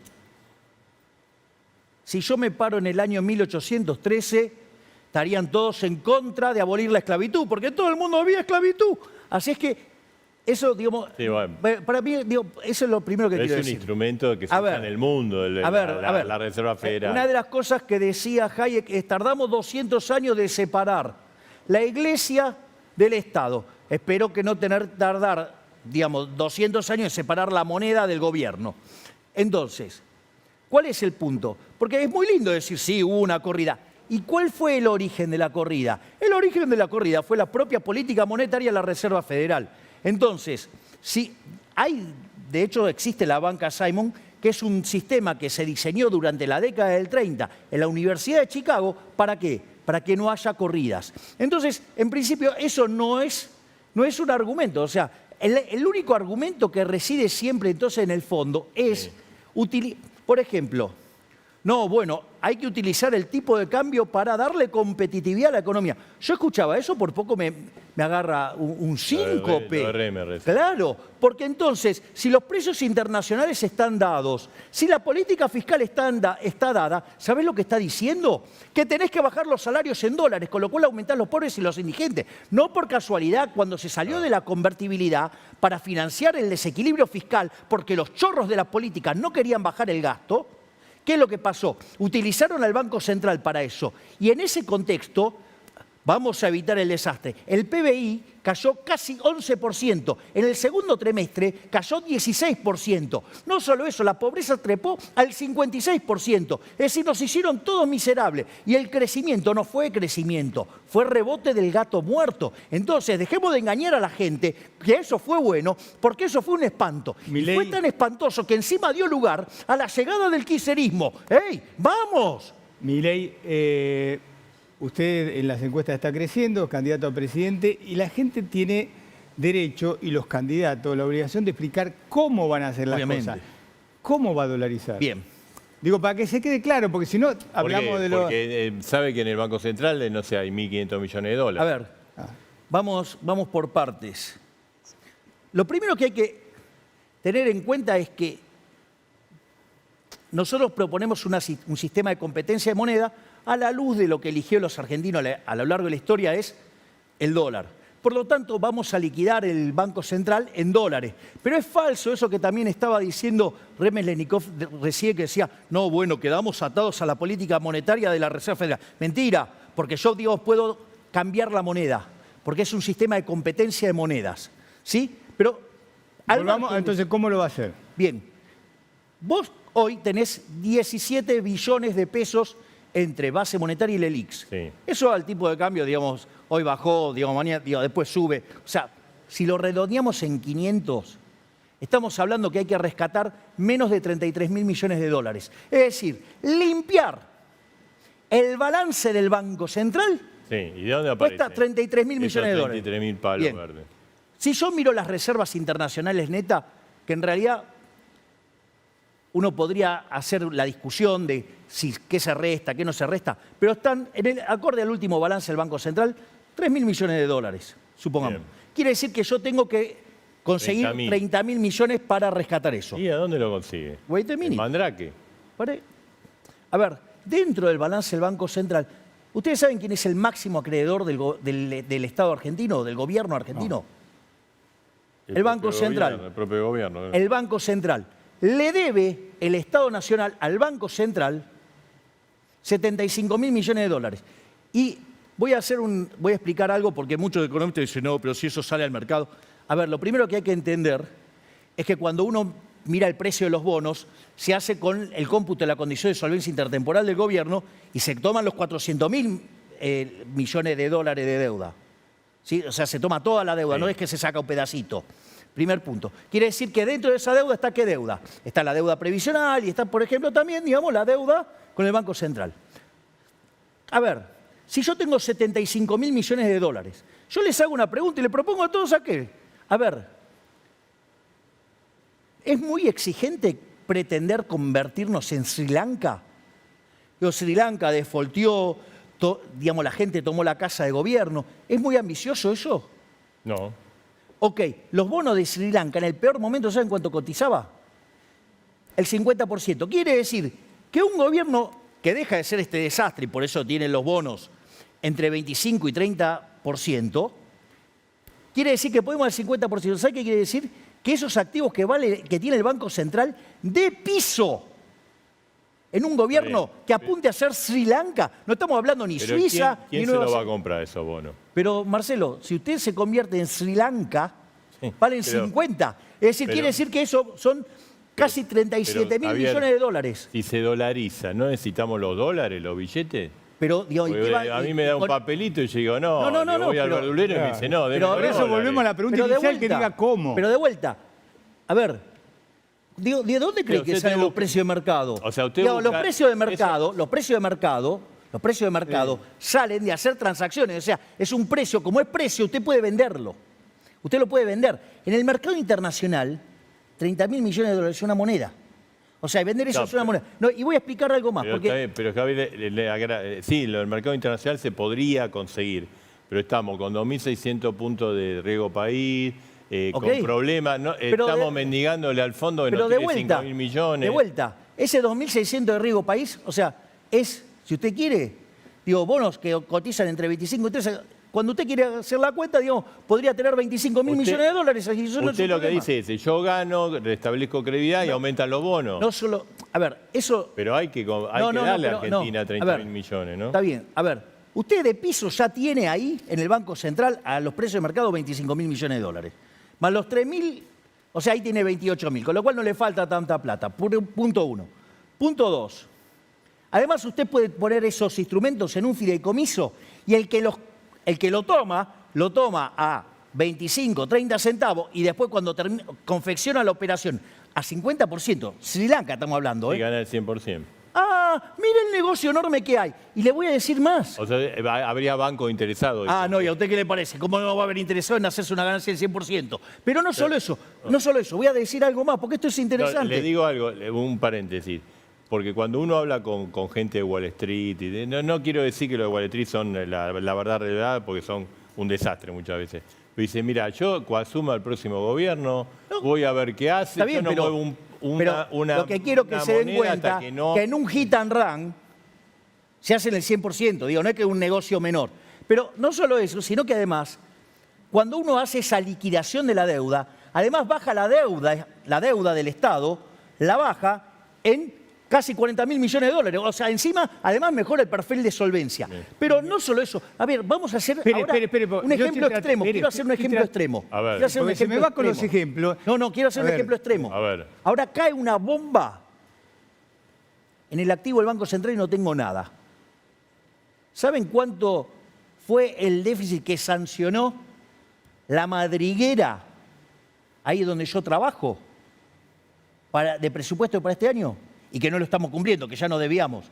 si yo me paro en el año 1813, estarían todos en contra de abolir la esclavitud, porque en todo el mundo había esclavitud. Así es que eso, digamos, Sí, bueno. para mí, eso es lo primero que Pero quiero es un decir. instrumento que se usa en el mundo, la Reserva Federal. Una de las cosas que decía Hayek es tardamos 200 años de separar la Iglesia del Estado. Espero que no tardar, 200 años en separar la moneda del gobierno. Entonces, ¿cuál es el punto? Porque es muy lindo decir, sí, hubo una corrida. ¿Y cuál fue el origen de la corrida? El origen de la corrida fue la propia política monetaria de la Reserva Federal. Entonces, de hecho existe la banca Simon, que es un sistema que se diseñó durante la década del 30 en la Universidad de Chicago, ¿para qué? Para que no haya corridas. Entonces, en principio, eso no es un argumento. O sea, el único argumento que reside siempre entonces en el fondo es, por ejemplo, hay que utilizar el tipo de cambio para darle competitividad a la economía. Yo escuchaba eso, por poco me agarra un síncope. Claro, porque entonces, si los precios internacionales están dados, si la política fiscal está dada, ¿sabés lo que está diciendo? Que tenés que bajar los salarios en dólares, con lo cual aumentás los pobres y los indigentes. No por casualidad, cuando se salió de la convertibilidad para financiar el desequilibrio fiscal, porque los chorros de la política no querían bajar el gasto, ¿qué es lo que pasó? Utilizaron al Banco Central para eso. Y en ese contexto, vamos a evitar el desastre. El PBI cayó casi 11%. En el segundo trimestre cayó 16%. No solo eso, la pobreza trepó al 56%. Es decir, nos hicieron todos miserables. Y el crecimiento no fue crecimiento, fue rebote del gato muerto. Entonces, dejemos de engañar a la gente que eso fue bueno, porque eso fue un espanto. Y fue tan espantoso que encima dio lugar a la llegada del kirchnerismo. ¡Ey, vamos! Milei, usted en las encuestas está creciendo, es candidato a presidente, y la gente tiene derecho, y los candidatos, la obligación de explicar cómo van a hacer las cosas. ¿Cómo va a dolarizar? Bien. Digo, para que se quede claro, porque si no hablamos de lo... Porque sabe que en el Banco Central, no sé, hay 1.500 millones de dólares. A ver, vamos por partes. Lo primero que hay que tener en cuenta es que nosotros proponemos un sistema de competencia de moneda a la luz de lo que eligió los argentinos a lo largo de la historia es el dólar. Por lo tanto, vamos a liquidar el Banco Central en dólares. Pero es falso eso que también estaba diciendo Remeslenikov recién, que decía, no, bueno, quedamos atados a la política monetaria de la Reserva Federal. Mentira, porque yo, digo, puedo cambiar la moneda, porque es un sistema de competencia de monedas. ¿Sí? Pero entonces, ¿cómo lo va a hacer? Bien, vos hoy tenés 17 billones de pesos entre base monetaria y LELIX. Sí. Eso al tipo de cambio, digamos, hoy bajó, digamos, mañana, después sube. O sea, si lo redondeamos en 500, estamos hablando que hay que rescatar menos de 33.000 millones de dólares. Es decir, limpiar el balance del Banco Central Sí, ¿y de dónde aparece? cuesta 33.000 millones de dólares. 33.000 palos Bien. verdes. Si yo miro las reservas internacionales netas, que en realidad uno podría hacer la discusión de si qué se resta, qué no se resta, pero están, acorde al último balance del Banco Central, 3.000 millones de dólares, supongamos. Bien. Quiere decir que yo tengo que conseguir 30.000 millones para rescatar eso. ¿Y a dónde lo consigue? Wait a minute. ¿En Mandrake? A ver, dentro del balance del Banco Central, ¿ustedes saben quién es el máximo acreedor del Estado argentino, del gobierno argentino? El Banco propio Central. Gobierno, el propio gobierno. El Banco Central. Le debe el Estado Nacional al Banco Central 75.000 millones de dólares. Y voy a explicar algo porque muchos economistas dicen, no, pero si eso sale al mercado. A ver, lo primero que hay que entender es que cuando uno mira el precio de los bonos, se hace con el cómputo de la condición de solvencia intertemporal del gobierno y se toman los 400.000 millones de dólares de deuda. ¿Sí? O sea, se toma toda la deuda, Sí. no es que se saca un pedacito. Primer punto. Quiere decir que dentro de esa deuda está ¿qué deuda? Está la deuda previsional y está, por ejemplo, también, digamos, la deuda con el Banco Central. A ver, si yo tengo 75.000 millones de dólares, yo les hago una pregunta y le propongo a todos aquel. A ver, ¿es muy exigente pretender convertirnos en Sri Lanka? Sri Lanka defaultió, digamos, la gente tomó la casa de gobierno. ¿Es muy ambicioso eso? No. Ok, los bonos de Sri Lanka en el peor momento, ¿saben cuánto cotizaba? El 50%. Quiere decir que un gobierno que deja de ser este desastre, y por eso tiene los bonos entre 25 y 30%, quiere decir que podemos al 50%. ¿Sabe qué quiere decir? Que esos activos que tiene el Banco Central de piso en un gobierno que apunte a ser Sri Lanka. No estamos hablando ni Pero Suiza, ¿quién ni se Nueva lo va a Zelanda. comprar esos bonos? Pero, Marcelo, si usted se convierte en Sri Lanka, Sí, valen pero- 50. Es decir, quiere decir que eso son casi 37.000 Javier, millones de dólares. Si se dolariza, ¿no necesitamos los dólares, los billetes? Pero, digamos, Porque a mí me da un papelito y yo digo, no, No, voy al pero- verdulero y me dice, no, pero Por eso volvemos a la pregunta inicial que diga cómo. Pero de vuelta, a ver, digo, ¿de dónde cree Pero que usted salen te los busca- precios de mercado? O sea, usted Digamos, busca- los precios de mercado salen de hacer transacciones. O sea, es un precio, como es precio, usted puede venderlo. Usted lo puede vender. En el mercado internacional, 30.000 millones de dólares es una moneda. O sea, vender eso No, es una pero- moneda. No, y voy a explicar algo más. Pero, Porque está bien, pero Javier, sí, lo del mercado internacional se podría conseguir, pero estamos con 2.600 puntos de riesgo país, Ok. con problemas, ¿no? Pero Estamos de- mendigándole al fondo que Pero nos de tiene vuelta, 5.000 millones. de vuelta, ese 2.600 de riesgo país, o sea, es, si usted quiere, digo, bonos que cotizan entre 25 y 30, cuando usted quiere hacer la cuenta, digamos, podría tener 25.000 Usted- millones de dólares. Y eso no es Usted un lo que problema. dice es, yo gano, restablezco credibilidad y aumentan los bonos. No solo, a ver, eso... Pero hay que darle a Argentina 30.000 millones, ¿no? Está bien, a ver, usted de piso ya tiene ahí, en el Banco Central, a los precios de mercado, 25.000 millones de dólares. Más los 3.000, o sea, ahí tiene 28.000, con lo cual no le falta tanta plata. Punto uno. Punto dos. Además, usted puede poner esos instrumentos en un fideicomiso y el que lo toma a 25, 30 centavos y después cuando confecciona la operación a 50%, Sri Lanka estamos hablando, Y ¿eh? gana el 100%. Ah, mire el negocio enorme que hay. Y le voy a decir más. O sea, habría bancos interesados. Ah, no, ¿y a usted qué le parece? ¿Cómo no va a haber interesado en hacerse una ganancia del 100%? Pero no solo eso, voy a decir algo más, porque esto es No, interesante. le digo algo, un paréntesis. Porque cuando uno habla con gente de Wall Street, no quiero decir que los de Wall Street son la verdad revelada, porque son un desastre muchas veces. Pero dice, mira, yo cuando asuma el próximo gobierno, voy a ver qué hace, Está bien, yo no pero, muevo pero lo que quiero que una se den moneda hasta cuenta que no... que en un hit and run se hace el 100%, digo, no es que es un negocio menor. Pero no solo eso, sino que además cuando uno hace esa liquidación de la deuda, además baja la deuda del Estado, la baja en casi 40.000 millones de dólares. O sea, encima, además mejora el perfil de solvencia. Pero no solo eso. A ver, vamos a hacer ahora un ejemplo extremo. Quiero hacer un ejemplo extremo. A ver. Quiero hacer un Porque se me ejemplo va con los extremo. ejemplos. No, quiero hacer un ejemplo extremo. A ver. Ahora cae una bomba en el activo del Banco Central y no tengo nada. ¿Saben cuánto fue el déficit que sancionó la madriguera, ahí donde yo trabajo, de presupuesto para este año? Y que no lo estamos cumpliendo, que ya no debíamos.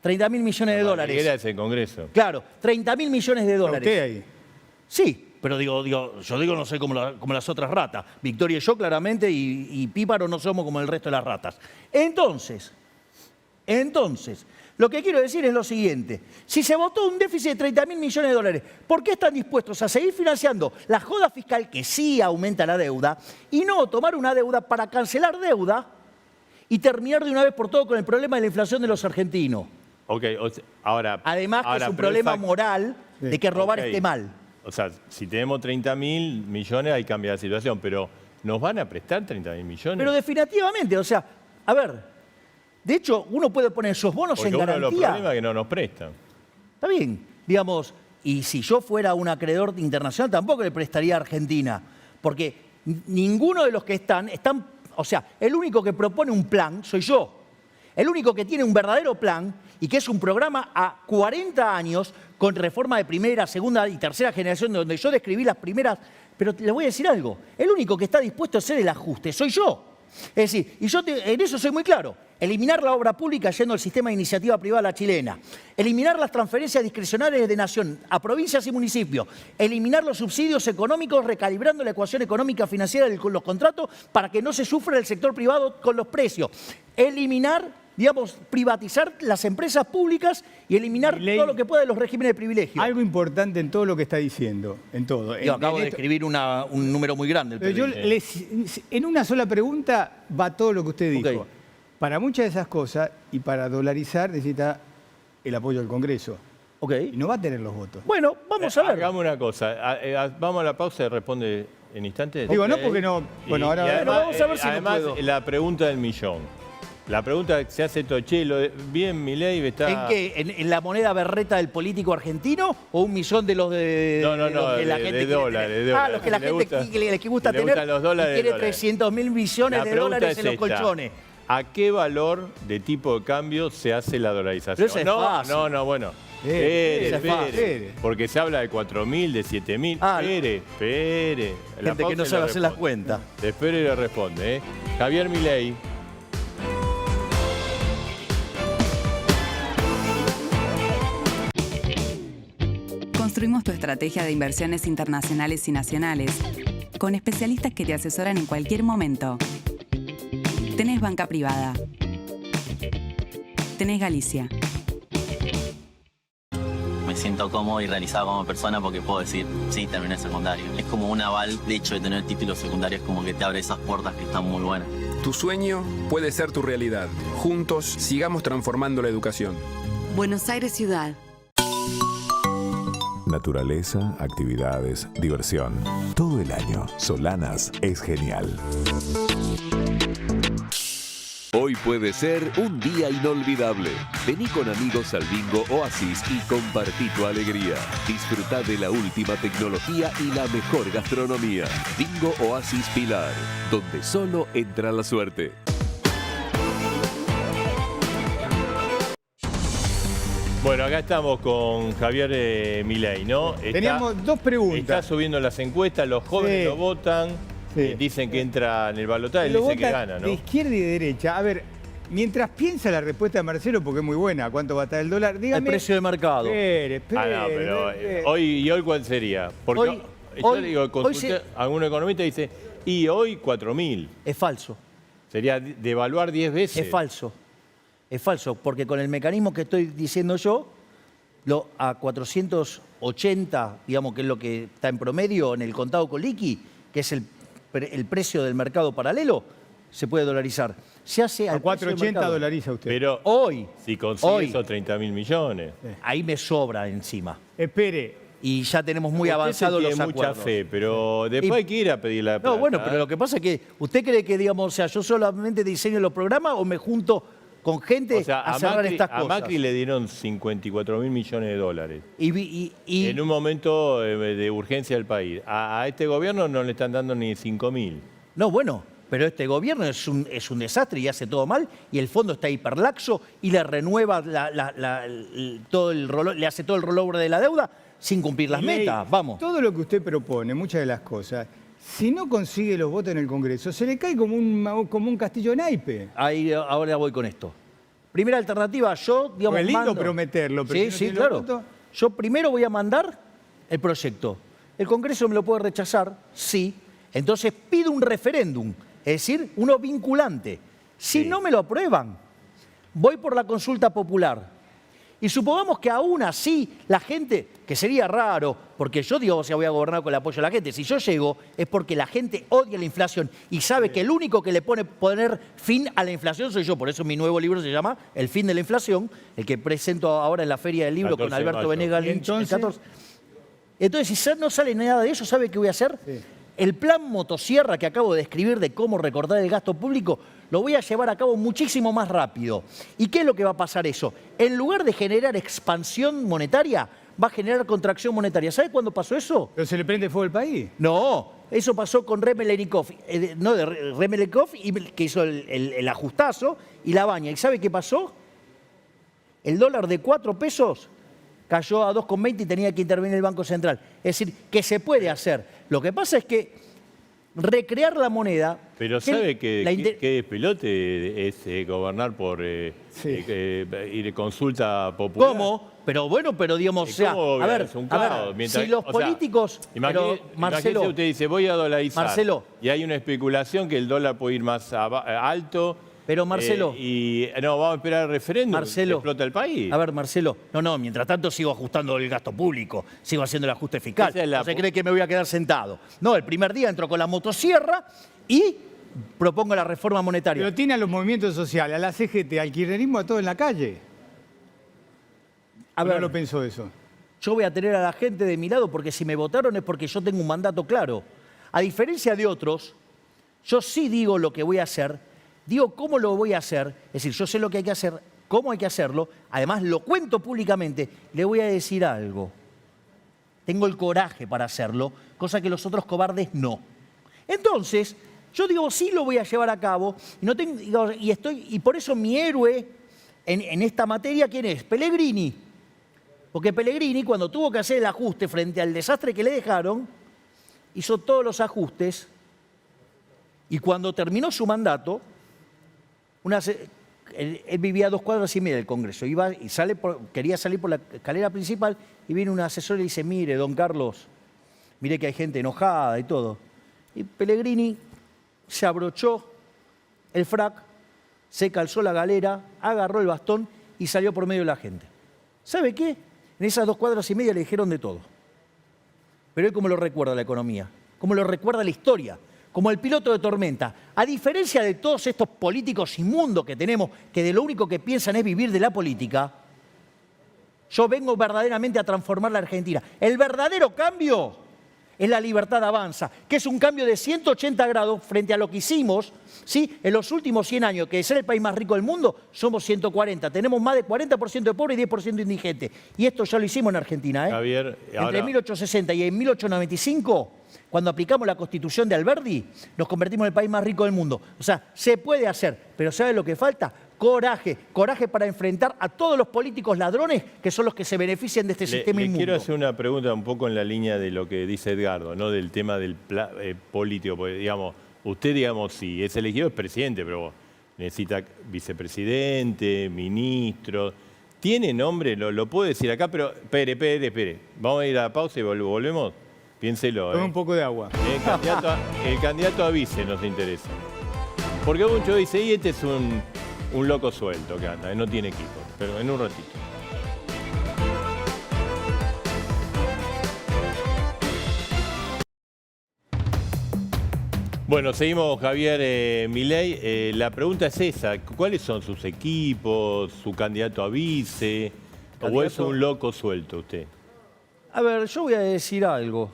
30.000 millones de dólares. Era ese Congreso. Claro, 30.000 millones de dólares. ¿Usted ahí? Sí, pero yo digo no sé como las otras ratas. Victoria y yo claramente y Píparo no somos como el resto de las ratas. Entonces, lo que quiero decir es lo siguiente. Si se votó un déficit de 30.000 millones de dólares, ¿por qué están dispuestos a seguir financiando la joda fiscal que sí aumenta la deuda y no tomar una deuda para cancelar deuda y terminar de una vez por todo con el problema de la inflación de los argentinos? Ok, ahora... Además que es un pero problema moral de que robar ok. esté mal. O sea, si tenemos 30.000 millones hay que cambiar la situación, pero ¿nos van a prestar 30.000 millones? Pero definitivamente, o sea, a ver, de hecho, uno puede poner esos bonos Porque en uno de los garantía. problemas es que no nos prestan. Está bien, digamos, y si yo fuera un acreedor internacional tampoco le prestaría a Argentina, porque ninguno de los que están, o sea, el único que propone un plan soy yo. El único que tiene un verdadero plan y que es un programa a 40 años con reforma de primera, segunda y tercera generación, donde yo describí las primeras. Pero le voy a decir algo, el único que está dispuesto a hacer el ajuste soy yo. Es decir, y en eso soy muy claro, eliminar la obra pública yendo al sistema de iniciativa privada a la chilena, eliminar las transferencias discrecionales de nación a provincias y municipios, eliminar los subsidios económicos recalibrando la ecuación económica financiera de los contratos para que no se sufra el sector privado con los precios, eliminar, digamos, privatizar las empresas públicas y eliminar todo lo que pueda de los regímenes de privilegio. Algo importante en todo lo que está diciendo, en todo. Yo acabo de esto- escribir un número muy grande. Pero yo en una sola pregunta va todo lo que usted dijo. Ok. Para muchas de esas cosas y para dolarizar necesita el apoyo del Congreso. Ok. Y no va a tener los votos. Bueno, vamos a ver. Hagamos una cosa, vamos a la pausa y responde en instantes. Digo, no porque no... Bueno, ahora... además, vamos a ver si no además, puedo. la pregunta del millón. La pregunta que se hace Tochelo, bien Milei está... ¿En qué? ¿En la moneda berreta del político argentino o un millón de los de No, los que la gente quiere dólares, tener? de dólares. Los que la Le gente gusta- que gusta le tener gustan los dólares, y quiere dólares. 300.000 millones La de pregunta dólares es en los esta. colchones. ¿A qué valor de tipo de cambio se hace la dolarización? Pero eso es fácil. No, bueno. Eso es fácil. Espere. Porque se habla de 4.000, de 7.000. Ah, Espere. La Gente que pausa no y sabe le hacer las responde. cuentas. Le espero y le responde. Javier Milei. Construimos tu estrategia de inversiones internacionales y nacionales con especialistas que te asesoran en cualquier momento. Tenés banca privada. Tenés Galicia. Me siento cómodo y realizado como persona porque puedo decir, sí, terminé secundario. Es como un aval, de hecho de tener títulos secundarios, como que te abre esas puertas que están muy buenas. Tu sueño puede ser tu realidad. Juntos sigamos transformando la educación. Buenos Aires Ciudad. Naturaleza, actividades, diversión. Todo el año, Solanas es genial. Hoy puede ser un día inolvidable. Vení con amigos al Bingo Oasis y compartí tu alegría. Disfrutá de la última tecnología y la mejor gastronomía. Bingo Oasis Pilar, donde solo entra la suerte. Bueno, acá estamos con Javier Milei, ¿no? Teníamos dos preguntas. Está subiendo las encuestas, los jóvenes Sí. lo votan, Sí. dicen que entra en el balotaje, él Lo dice que vota gana, ¿no? de izquierda y de derecha. A ver, mientras piensa la respuesta de Marcelo, porque es muy buena, ¿cuánto va a estar el dólar? Dígame... El precio de mercado. Espere. No, pero hoy ¿cuál sería? Porque Hoy- yo hoy- digo, consulté a algún economista y dice, y hoy 4.000. Es falso. Sería devaluar 10 veces. Es falso. Es falso, porque con el mecanismo que estoy diciendo yo, a 480, digamos que es lo que está en promedio en el contado con liqui, que es el precio del mercado paralelo, se puede dolarizar. Se hace A al precio del 4.80 mercado. dolariza usted. Pero Hoy, si consigue hoy. esos 30.000 millones. ahí me sobra encima. Espere. y ya tenemos muy Usted avanzados los tiene acuerdos. mucha fe, pero después hay que ir a pedir la plata. No, bueno, pero lo que pasa es que usted cree que, digamos, o sea, yo solamente diseño los programas o me junto con gente O sea, a cerrar estas a cosas. Macri le dieron 54.000 millones de dólares. Y En un momento de urgencia del país. A este gobierno no le están dando ni 5.000. no, bueno, pero este gobierno es un desastre y hace todo mal y el fondo está hiperlaxo y le renueva todo el le hace todo el rollover de la deuda sin cumplir las Milei, metas. Vamos. Todo lo que usted propone, muchas de las cosas, si no consigue los votos en el Congreso, se le cae como un castillo de naipe. Ahí, ahora voy con esto. Primera alternativa, yo, digamos, Es lindo mando- prometerlo, pero sí, si no sí, tiene los claro. votos- Yo primero voy a mandar el proyecto. ¿El Congreso me lo puede rechazar? Sí. Entonces pido un referéndum, es decir, uno vinculante. Si Sí. no me lo aprueban, voy por la consulta popular. Y supongamos que aún así la gente, que sería raro, porque yo digo, o sea, voy a gobernar con el apoyo de la gente, si yo llego es porque la gente odia la inflación y sabe que el único que le pone poner fin a la inflación soy yo. Por eso mi nuevo libro se llama El fin de la inflación, el que presento ahora en la Feria del Libro 14 con de Alberto mayo. Venegas ¿Y Lynch, el entonces? 14. Entonces, si no sale nada de eso, ¿sabe qué voy a hacer? Sí. El plan motosierra que acabo de describir de cómo recortar el gasto público, lo voy a llevar a cabo muchísimo más rápido. ¿Y qué es lo que va a pasar eso? En lugar de generar expansión monetaria, va a generar contracción monetaria. ¿Sabe cuándo pasó eso? Pero se le prende fuego al país. No, eso pasó con Remelikov, Remelikov, que hizo el ajustazo, y la baña. ¿Y sabe qué pasó? El dólar de 4 pesos cayó a 2,20 y tenía que intervenir el Banco Central. Es decir, que se puede hacer. Lo que pasa es que recrear la moneda... Pero que ¿sabe qué la inte- despelote es gobernar por Sí. ir de consulta popular? ¿Cómo? Pero bueno, pero digamos, ¿Y o sea, cómo a ver, es un a ver, caos? Mientras- si los o sea, políticos... Imagínese, pero, Marcelo, imagínese usted dice, voy a dolarizar. Marcelo. Y hay una especulación que el dólar puede ir más alto. Pero, Marcelo. Y no, vamos a esperar el referéndum. Marcelo, Explota el país. A ver, Marcelo, no, mientras tanto sigo ajustando el gasto público, sigo haciendo el ajuste fiscal. Esa es la ¿No se po- cree que me voy a quedar sentado? No, el primer día entro con la motosierra y propongo la reforma monetaria. Pero tiene a los movimientos sociales, a la CGT, al kirchnerismo, a todo en la calle. A ¿O ver, no lo pensó eso? yo voy a tener a la gente de mi lado porque si me votaron es porque yo tengo un mandato claro. A diferencia de otros, yo sí digo lo que voy a hacer, digo cómo lo voy a hacer, es decir, yo sé lo que hay que hacer, cómo hay que hacerlo, además lo cuento públicamente, le voy a decir algo. Tengo el coraje para hacerlo, cosa que los otros cobardes no. Entonces, yo digo, sí lo voy a llevar a cabo, y, no tengo, y por eso mi héroe en esta materia, ¿quién es? Pellegrini. Porque Pellegrini, cuando tuvo que hacer el ajuste frente al desastre que le dejaron, hizo todos los ajustes, y cuando terminó su mandato, él vivía a 2 cuadras y media del Congreso, iba y quería salir por la escalera principal, y viene un asesor y le dice, mire, don Carlos, mire que hay gente enojada y todo. Y Pellegrini se abrochó el frac, se calzó la galera, agarró el bastón y salió por medio de la gente. ¿Sabe qué? En esas 2 cuadras y media le dijeron de todo. Pero él cómo lo recuerda la economía, cómo lo recuerda la historia, como el piloto de tormenta. A diferencia de todos estos políticos inmundos que tenemos, que de lo único que piensan es vivir de la política, yo vengo verdaderamente a transformar la Argentina. El verdadero cambio es la libertad avanza, que es un cambio de 180 grados frente a lo que hicimos, ¿sí? En los últimos 100 años, que de ser el país más rico del mundo, somos 140. Tenemos más de 40% de pobres y 10% de indigentes. Y esto ya lo hicimos en Argentina, ¿eh? Javier, Entre ahora- 1860 y en 1895, cuando aplicamos la Constitución de Alberdi, nos convertimos en el país más rico del mundo. O sea, se puede hacer, pero ¿sabe lo que falta? Coraje, coraje para enfrentar a todos los políticos ladrones que son los que se benefician de este sistema Le inmundo. quiero hacer una pregunta un poco en la línea de lo que dice Edgardo, ¿no? Del tema del político. Porque, digamos, usted, digamos, sí, es elegido, es presidente, pero necesita vicepresidente, ministro. ¿Tiene nombre? Lo puedo decir acá, pero espere. Vamos a ir a la pausa y volvemos. Piénselo. Tome un poco de agua. El candidato a vice nos interesa. Porque muchos dicen, y este es un loco suelto que anda, no tiene equipo. Pero en un ratito. Bueno, seguimos, Javier Milei. La pregunta es esa, ¿cuáles son sus equipos, su candidato a vice? ¿O es Candidato- un loco suelto usted? A ver, yo voy a decir algo.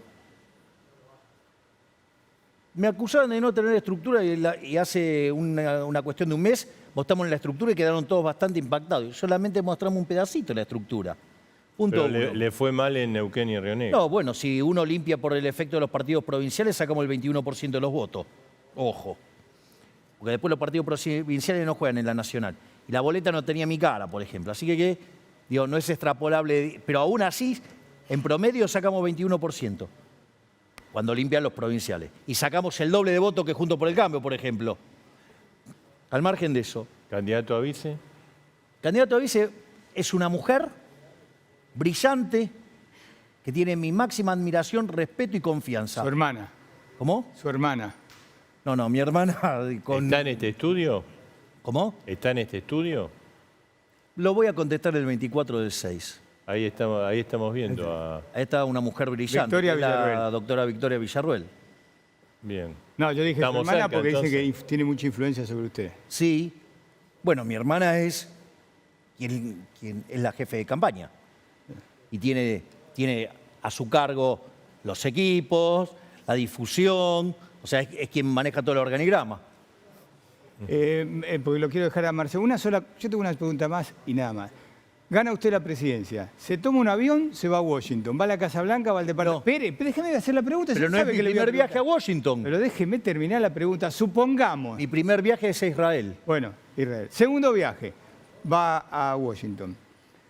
Me acusaban de no tener estructura y hace una cuestión de un mes mostramos la estructura y quedaron todos bastante impactados. Solamente mostramos un pedacito de la estructura. Punto Pero uno. le fue mal en Neuquén y Río Negro. No, bueno, si uno limpia por el efecto de los partidos provinciales, sacamos el 21% de los votos. Ojo. Porque después los partidos provinciales no juegan en la nacional. Y la boleta no tenía mi cara, por ejemplo. Así que digo, no es extrapolable. Pero aún así, en promedio sacamos 21%. Cuando limpian los provinciales. Y sacamos el doble de votos que Juntos por el Cambio, por ejemplo. Al margen de eso. ¿Candidato a vice? Candidato a vice es una mujer brillante que tiene mi máxima admiración, respeto y confianza. Su hermana. ¿Cómo? Su hermana. No, mi hermana con... ¿Está en este estudio? ¿Cómo? ¿Está en este estudio? Lo voy a contestar el 24 del 6. Ahí estamos viendo a... Ahí está una mujer brillante, Victoria que es la Villarruel. doctora Victoria Villarruel. Bien. No, yo dije su Estamos hermana cerca, porque dice entonces. que tiene mucha influencia sobre usted. Sí. Bueno, mi hermana es quien es la jefe de campaña. Y tiene a su cargo los equipos, la difusión, o sea, es quien maneja todo el organigrama. Porque lo quiero dejar a Marcelo. Yo tengo una pregunta más y nada más. Gana usted la presidencia. Se toma un avión, se va a Washington. Va a la Casa Blanca, va al departamento. No. Espere, déjeme hacer la pregunta. Pero si no es sabe mi que le voy primer viaje a preguntar. Washington. Pero déjeme terminar la pregunta. Supongamos. Mi primer viaje es a Israel. Bueno, Israel. Segundo viaje. Va a Washington.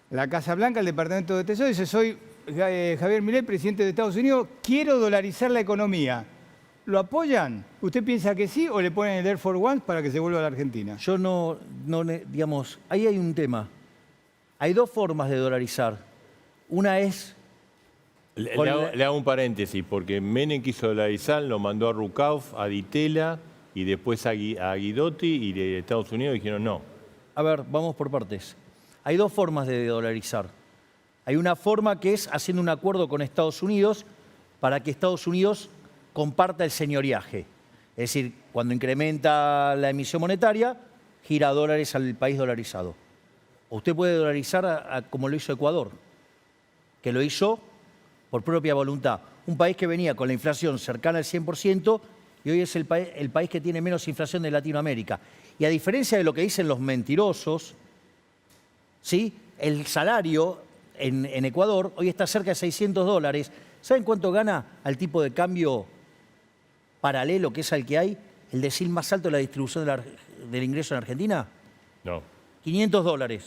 La Casa Blanca, el Departamento de Tesoro, dice, soy Javier Milei, presidente de Estados Unidos, quiero dolarizar la economía. ¿Lo apoyan? ¿Usted piensa que sí o le ponen el Air Force One para que se vuelva a la Argentina? Yo digamos, ahí hay un tema. Hay dos formas de dolarizar. Una es... Le hago un paréntesis, porque Menem quiso dolarizar, lo mandó a Rukauf, a Ditela y después a Guidotti y de Estados Unidos dijeron no. A ver, vamos por partes. Hay dos formas de dolarizar. Hay una forma que es haciendo un acuerdo con Estados Unidos para que Estados Unidos comparta el señoriaje. Es decir, cuando incrementa la emisión monetaria, gira dólares al país dolarizado. O usted puede dolarizar como lo hizo Ecuador, que lo hizo por propia voluntad. Un país que venía con la inflación cercana al 100% y hoy es el país que tiene menos inflación de Latinoamérica. Y a diferencia de lo que dicen los mentirosos, ¿sí? El salario en Ecuador hoy está cerca de $600. ¿Saben cuánto gana al tipo de cambio paralelo que es al que hay? El decil más alto de la distribución del ingreso en Argentina. No. $500.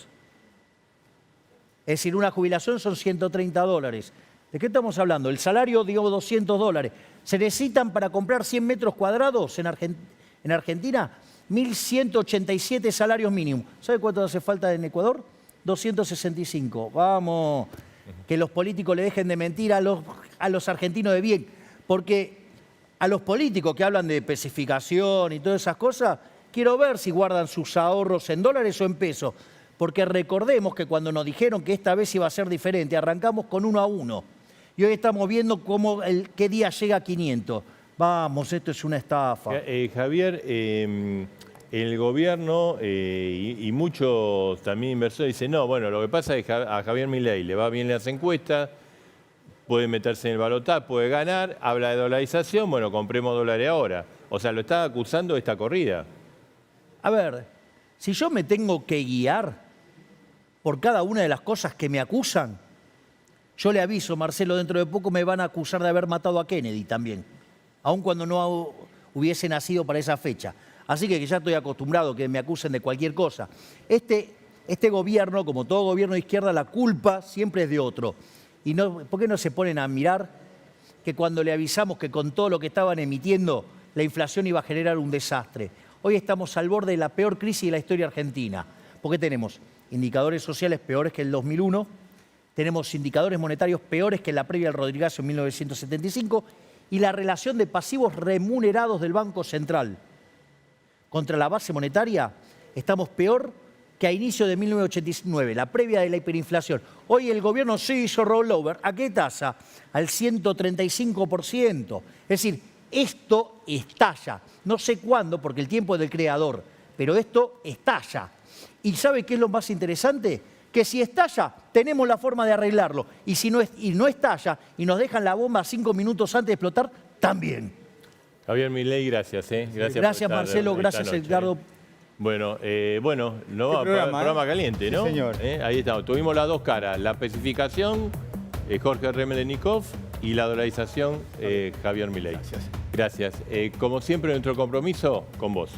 Es decir, una jubilación son $130. ¿De qué estamos hablando? El salario dio $200. Se necesitan para comprar 100 metros cuadrados en Argentina 1.187 salarios mínimos. ¿Sabe cuánto hace falta en Ecuador? 265. Vamos, que los políticos le dejen de mentir a los argentinos de bien. Porque a los políticos que hablan de especificación y todas esas cosas, quiero ver si guardan sus ahorros en dólares o en pesos. Porque recordemos que cuando nos dijeron que esta vez iba a ser diferente, arrancamos con 1 a 1. Y hoy estamos viendo qué día llega a 500. Vamos, esto es una estafa. Javier, el gobierno y muchos también inversores dicen, no, bueno, lo que pasa es que a Javier Milei le va bien las encuestas, puede meterse en el balotaje, puede ganar, habla de dolarización, bueno, compremos dólares ahora. O sea, lo está acusando de esta corrida. A ver, si yo me tengo que guiar por cada una de las cosas que me acusan, yo le aviso, Marcelo, dentro de poco me van a acusar de haber matado a Kennedy también, aun cuando no hubiese nacido para esa fecha. Así que ya estoy acostumbrado a que me acusen de cualquier cosa. Este gobierno, como todo gobierno de izquierda, la culpa siempre es de otro. Y no, ¿por qué no se ponen a mirar que cuando le avisamos que con todo lo que estaban emitiendo, la inflación iba a generar un desastre? Hoy estamos al borde de la peor crisis de la historia argentina. Porque tenemos indicadores sociales peores que el 2001, tenemos indicadores monetarios peores que la previa del Rodrigazo en 1975 y la relación de pasivos remunerados del Banco Central contra la base monetaria, estamos peor que a inicio de 1989, la previa de la hiperinflación. Hoy el gobierno sí hizo rollover. ¿A qué tasa? Al 135%. Es decir, esto estalla. No sé cuándo, porque el tiempo es del creador, pero esto estalla. ¿Y sabe qué es lo más interesante? que si estalla, tenemos la forma de arreglarlo. Y si no estalla y nos dejan la bomba 5 minutos antes de explotar, también. Javier Milei, gracias. Gracias Marcelo, gracias Edgardo. Bueno, no va programa caliente, ¿no? Sí, señor. Ahí estamos. Tuvimos las dos caras, la especificación, Jorge Remelenikov, y la dolarización, Javier Milei. Gracias. Como siempre, nuestro compromiso con vos.